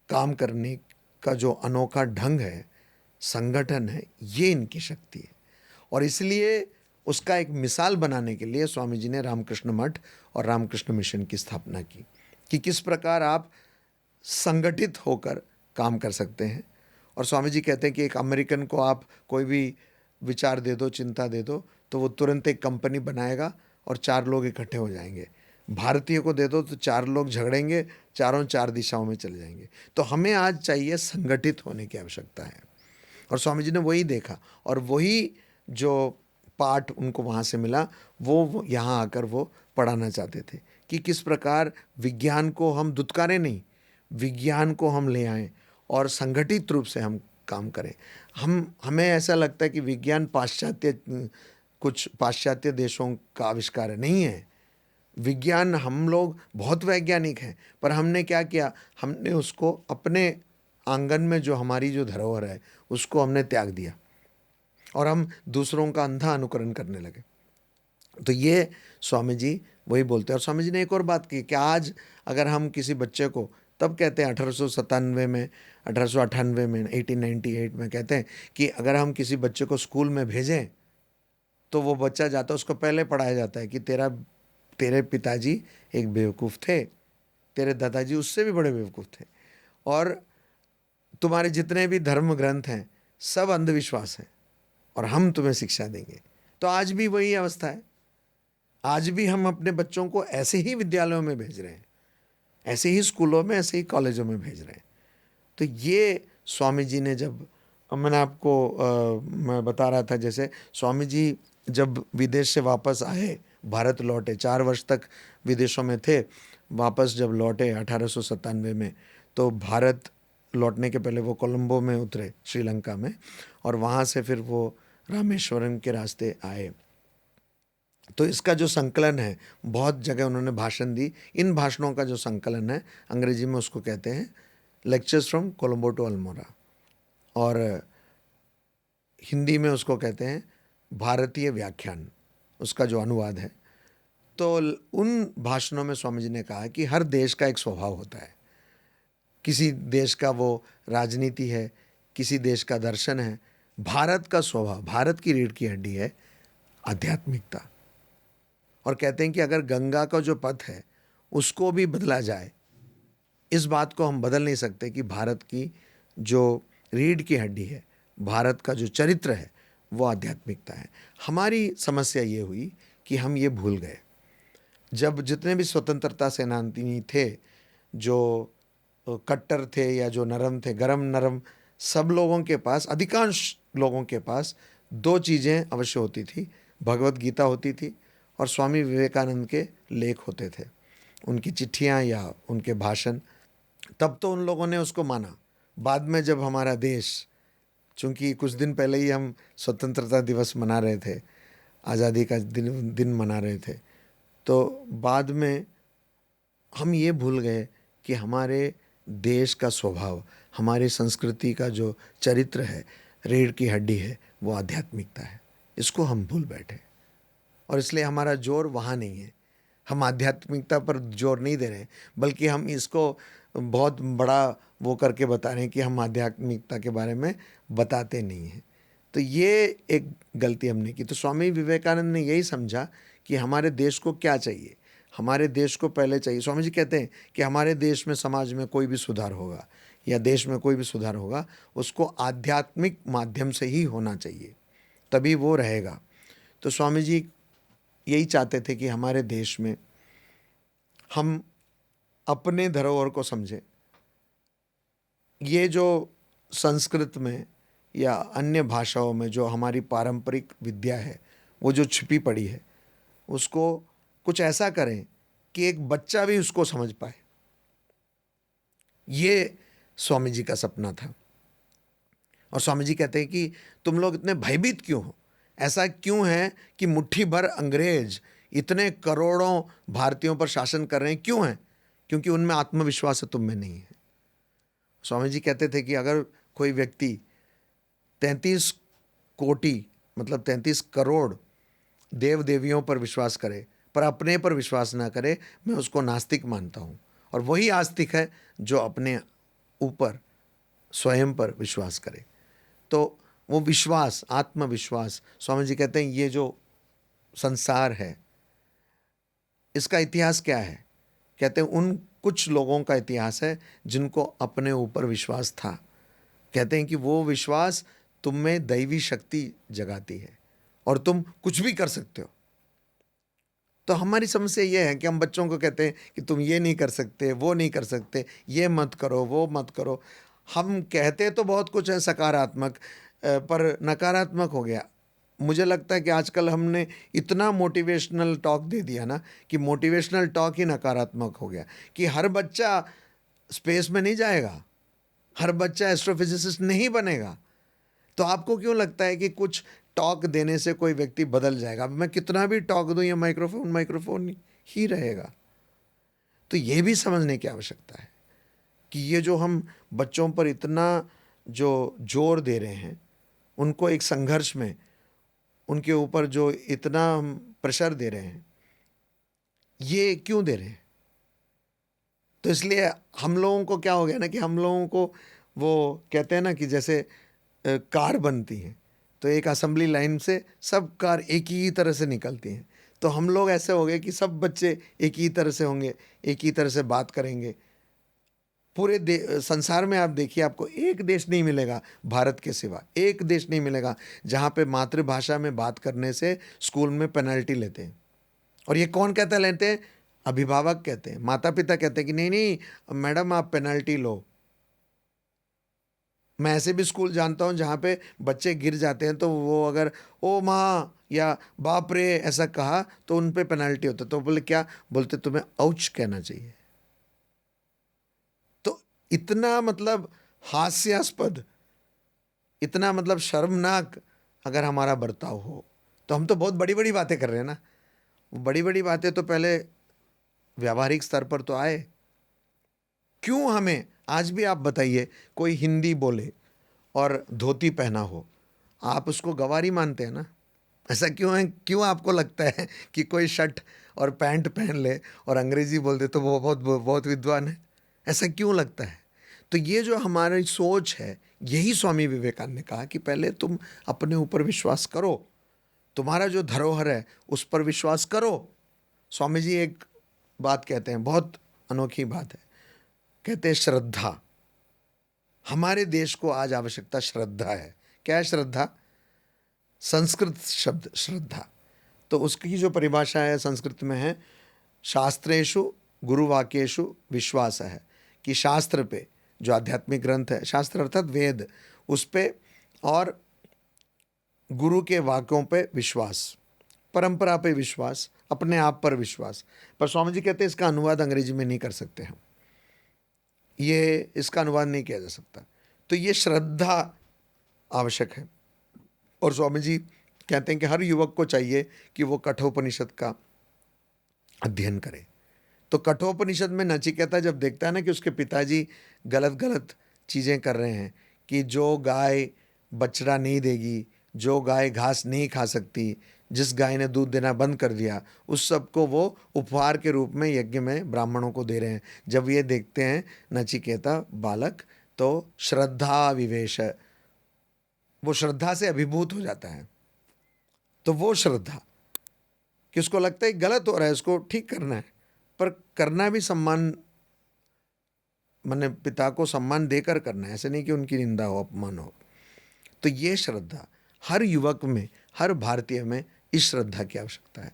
काम करने का जो अनोखा ढंग है, संगठन है, ये इनकी शक्ति है। और इसलिए उसका एक मिसाल बनाने के लिए स्वामी जी ने रामकृष्ण मठ और रामकृष्ण मिशन की स्थापना की कि किस प्रकार आप संगठित होकर काम कर सकते हैं। और स्वामी जी कहते हैं कि एक अमेरिकन को आप कोई भी विचार दे दो, चिंता दे दो, तो वो तुरंत एक कंपनी बनाएगा और 4 लोग इकट्ठे हो जाएंगे। भारतीय को दे दो तो 4 लोग झगड़ेंगे, चारों 4 दिशाओं में चले जाएंगे। तो हमें आज चाहिए संगठित होने की आवश्यकता है। और स्वामी जी ने वही देखा और वही जो पाठ उनको वहाँ से मिला, वो यहाँ आकर वो पढ़ाना चाहते थे कि किस प्रकार विज्ञान को हम दुत्कारें नहीं, विज्ञान को हम ले आएँ और संगठित रूप से हम काम करें। हमें ऐसा लगता है कि विज्ञान कुछ पाश्चात्य देशों का आविष्कार है, नहीं है। विज्ञान, हम लोग बहुत वैज्ञानिक हैं, पर हमने क्या किया, हमने उसको अपने आंगन में जो हमारी जो धरोहर है उसको हमने त्याग दिया और हम दूसरों का अंधा अनुकरण करने लगे। तो ये स्वामी जी वही बोलते हैं। और स्वामी जी ने एक और बात की कि आज अगर हम किसी बच्चे को, तब कहते हैं 1897 में, 1898 में, 1898 में कहते हैं कि अगर हम किसी बच्चे को स्कूल में भेजें तो वो बच्चा जाता है, उसको पहले पढ़ाया जाता है कि तेरे पिताजी एक बेवकूफ़ थे, तेरे दादाजी उससे भी बड़े बेवकूफ़ थे, और तुम्हारे जितने भी धर्म ग्रंथ हैं सब अंधविश्वास हैं और हम तुम्हें शिक्षा देंगे। तो आज भी वही अवस्था है, आज भी हम अपने बच्चों को ऐसे ही विद्यालयों में भेज रहे हैं, ऐसे ही स्कूलों में, ऐसे ही कॉलेजों में भेज रहे हैं। तो ये स्वामी जी ने, जब मैंने आपको मैं बता रहा था, जैसे स्वामी जी जब विदेश से वापस आए, भारत लौटे, 4 वर्ष तक विदेशों में थे, वापस जब लौटे 1897 में, तो भारत लौटने के पहले वो कोलंबो में उतरे, श्रीलंका में, और वहाँ से फिर वो रामेश्वरम के रास्ते आए। तो इसका जो संकलन है, बहुत जगह उन्होंने भाषण दी, इन भाषणों का जो संकलन है, अंग्रेजी में उसको कहते हैं lectures from Colombo to Almora, और हिंदी में उसको कहते हैं भारतीय व्याख्यान, उसका जो अनुवाद है। तो उन भाषणों में स्वामी जी ने कहा कि हर देश का एक स्वभाव होता है, किसी देश का वो राजनीति है, किसी देश का दर्शन है। भारत का स्वभाव, भारत की रीढ़ की हड्डी है आध्यात्मिकता। और कहते हैं कि अगर गंगा का जो पथ है उसको भी बदला जाए इस बात को हम बदल नहीं सकते कि भारत की जो रीढ़ की हड्डी है, भारत का जो चरित्र है, वो आध्यात्मिकता है। हमारी समस्या ये हुई कि हम ये भूल गए। जब जितने भी स्वतंत्रता सेनानी थे, जो कट्टर थे या जो नरम थे, गरम नरम, सब लोगों के पास, अधिकांश लोगों के पास दो चीज़ें अवश्य होती थी। भगवत गीता होती थी और स्वामी विवेकानंद के लेख होते थे, उनकी चिट्ठियाँ या उनके भाषण। तब तो उन लोगों ने उसको माना। बाद में जब हमारा देश, चूँकि कुछ दिन पहले ही हम स्वतंत्रता दिवस मना रहे थे, आज़ादी का दिन मना रहे थे, तो बाद में हम ये भूल गए कि हमारे देश का स्वभाव, हमारी संस्कृति का जो चरित्र है, रीढ़ की हड्डी है, वो आध्यात्मिकता है। इसको हम भूल बैठे और इसलिए हमारा जोर वहाँ नहीं है। हम आध्यात्मिकता पर जोर नहीं दे रहे, बल्कि हम इसको बहुत बड़ा वो करके बता रहे हैं कि हम आध्यात्मिकता के बारे में बताते नहीं हैं। तो ये एक गलती हमने की। तो स्वामी विवेकानंद ने यही समझा कि हमारे देश को क्या चाहिए। हमारे देश को पहले चाहिए, स्वामी जी कहते हैं कि हमारे देश में, समाज में कोई भी सुधार होगा या देश में कोई भी सुधार होगा, उसको आध्यात्मिक माध्यम से ही होना चाहिए, तभी वो रहेगा। तो स्वामी जी यही चाहते थे कि हमारे देश में हम अपने धरोहर को समझें। ये जो संस्कृत में या अन्य भाषाओं में जो हमारी पारंपरिक विद्या है, वो जो छिपी पड़ी है, उसको कुछ ऐसा करें कि एक बच्चा भी उसको समझ पाए। ये स्वामी जी का सपना था। और स्वामी जी कहते हैं कि तुम लोग इतने भयभीत क्यों हो? ऐसा क्यों है कि मुट्ठी भर अंग्रेज इतने करोड़ों भारतीयों पर शासन कर रहे हैं? क्यों हैं? क्योंकि उनमें आत्मविश्वास तुम में नहीं है। स्वामी जी कहते थे कि अगर कोई व्यक्ति 33 कोटि मतलब 33 करोड़ देव देवियों पर विश्वास करे पर अपने पर विश्वास ना करे, मैं उसको नास्तिक मानता हूँ। और वही आस्तिक है जो अपने ऊपर, स्वयं पर विश्वास करे। तो वो विश्वास, आत्मविश्वास, स्वामी जी कहते हैं ये जो संसार है, इसका इतिहास क्या है? कहते हैं उन कुछ लोगों का इतिहास है जिनको अपने ऊपर विश्वास था। कहते हैं कि वो विश्वास तुम में दैवी शक्ति जगाती है और तुम कुछ भी कर सकते हो। तो हमारी समस्या ये है कि हम बच्चों को कहते हैं कि तुम ये नहीं कर सकते, वो नहीं कर सकते, ये मत करो, वो मत करो। हम कहते तो बहुत कुछ है सकारात्मक, पर नकारात्मक हो गया। मुझे लगता है कि आजकल हमने इतना मोटिवेशनल टॉक दे दिया ना कि मोटिवेशनल टॉक ही नकारात्मक हो गया। कि हर बच्चा स्पेस में नहीं जाएगा, हर बच्चा एस्ट्रोफिजिसिस्ट नहीं बनेगा। तो आपको क्यों लगता है कि कुछ टॉक देने से कोई व्यक्ति बदल जाएगा? अब मैं कितना भी टॉक दूं, ये माइक्रोफोन ही रहेगा। तो ये भी समझने की आवश्यकता है कि ये जो हम बच्चों पर इतना जो जोर दे रहे हैं, उनको एक संघर्ष में, उनके ऊपर जो इतना हम प्रेशर दे रहे हैं, ये क्यों दे रहे हैं? तो इसलिए हम लोगों को क्या हो गया ना कि हम लोगों को वो कहते हैं ना कि जैसे कार बनती हैं तो एक असेंबली लाइन से सब कार एक ही तरह से निकलती हैं। तो हम लोग ऐसे हो गए कि सब बच्चे एक ही तरह से होंगे, एक ही तरह से बात करेंगे। पूरे संसार में आप देखिए, आपको एक देश नहीं मिलेगा भारत के सिवा, एक देश नहीं मिलेगा जहाँ पे मातृभाषा में बात करने से स्कूल में पेनल्टी लेते हैं। और ये कौन कहता है लेते हैं? अभिभावक कहते हैं, माता पिता कहते हैं कि नहीं नहीं मैडम आप पेनल्टी लो। मैं ऐसे भी स्कूल जानता हूँ जहाँ पे बच्चे गिर जाते हैं तो वो अगर ओ माँ या बाप रे ऐसा कहा तो उन पे पेनल्टी होता है। तो बोले क्या? बोलते तुम्हें औच कहना चाहिए। तो इतना मतलब हास्यास्पद, इतना मतलब शर्मनाक अगर हमारा बर्ताव हो, तो हम तो बहुत बड़ी बड़ी बातें कर रहे हैं ना। बड़ी बड़ी बातें तो पहले व्यावहारिक स्तर पर तो आए। क्यों हमें आज भी, आप बताइए, कोई हिंदी बोले और धोती पहना हो, आप उसको गवारी मानते हैं ना? ऐसा क्यों है? क्यों आपको लगता है कि कोई शर्ट और पैंट पहन ले और अंग्रेजी बोल दे तो वो बहुत बहुत विद्वान है? ऐसा क्यों लगता है? तो ये जो हमारी सोच है, यही स्वामी विवेकानंद ने कहा कि पहले तुम अपने ऊपर विश्वास करो, तुम्हारा जो धरोहर है उस पर विश्वास करो। स्वामी जी एक बात कहते हैं, बहुत अनोखी बात है। कहते हैं श्रद्धा। हमारे देश को आज आवश्यकता श्रद्धा है। क्या है श्रद्धा? संस्कृत शब्द श्रद्धा, तो उसकी जो परिभाषा है संस्कृत में है शास्त्रेषु गुरुवाक्येषु विश्वास है, कि शास्त्र पे, जो आध्यात्मिक ग्रंथ है, शास्त्र अर्थात वेद, उस पे और गुरु के वाक्यों पे विश्वास, परंपरा पे विश्वास, अपने आप पर विश्वास। पर स्वामी जी कहते हैं इसका अनुवाद अंग्रेजी में नहीं कर सकते हम, ये इसका अनुवाद नहीं किया जा सकता। तो ये श्रद्धा आवश्यक है। और स्वामी जी कहते हैं कि हर युवक को चाहिए कि वो कठोपनिषद का अध्ययन करे। तो कठोपनिषद में नचिकेता जब देखता है ना कि उसके पिताजी गलत गलत चीज़ें कर रहे हैं, कि जो गाय बछड़ा नहीं देगी, जो गाय घास नहीं खा सकती, जिस गाय ने दूध देना बंद कर दिया, उस सब को वो उपहार के रूप में यज्ञ में ब्राह्मणों को दे रहे हैं। जब ये देखते हैं नचिकेता बालक, तो श्रद्धा विवेश, वो श्रद्धा से अभिभूत हो जाता है। तो वो श्रद्धा कि उसको लगता है गलत हो रहा है, इसको ठीक करना है, पर करना भी सम्मान, मैंने पिता को सम्मान देकर करना है, ऐसे नहीं कि उनकी निंदा हो, अपमान हो। तो ये श्रद्धा हर युवक में, हर भारतीय में इस श्रद्धा की आवश्यकता है।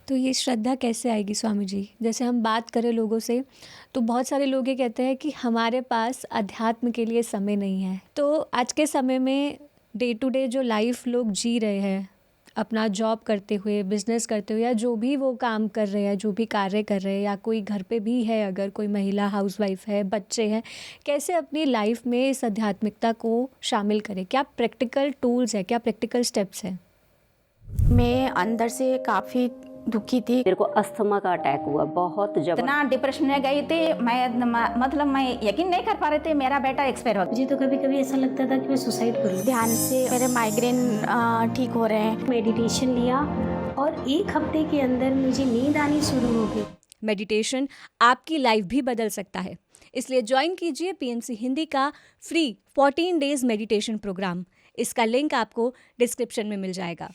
तो ये श्रद्धा कैसे आएगी स्वामी जी? जैसे हम बात करें लोगों से, तो बहुत सारे लोग ये कहते हैं कि हमारे पास अध्यात्म के लिए समय नहीं है। तो आज के समय में डे टू डे जो लाइफ लोग जी रहे हैं, अपना जॉब करते हुए, बिजनेस करते हुए, या जो भी वो काम कर रहे हैं, जो भी कार्य कर रहे हैं, या कोई घर पे भी है, अगर कोई महिला हाउसवाइफ है, बच्चे हैं, कैसे अपनी लाइफ में इस आध्यात्मिकता को शामिल करें? क्या प्रैक्टिकल टूल्स है, क्या प्रैक्टिकल स्टेप्स हैं? मैं अंदर से काफ़ी दुखी थी। मेरे को अस्थमा का अटैक हुआ, बहुत जबरदस्त। इतना डिप्रेशन में गई थी मैं यकीन नहीं कर पा रही थी मेरा बेटा एक्सपायर हो गया। मुझे तो कभी कभी ऐसा लगता था कि मैं सुसाइड करूँ। ध्यान से मेरे माइग्रेन ठीक हो रहे हैं। मेडिटेशन लिया और 1 हफ्ते के अंदर मुझे नींद आनी शुरू हो गई। मेडिटेशन आपकी लाइफ भी बदल सकता है, इसलिए ज्वाइन कीजिए पीएमसी हिंदी का फ्री 14 डेज मेडिटेशन प्रोग्राम। इसका लिंक आपको डिस्क्रिप्शन में मिल जाएगा।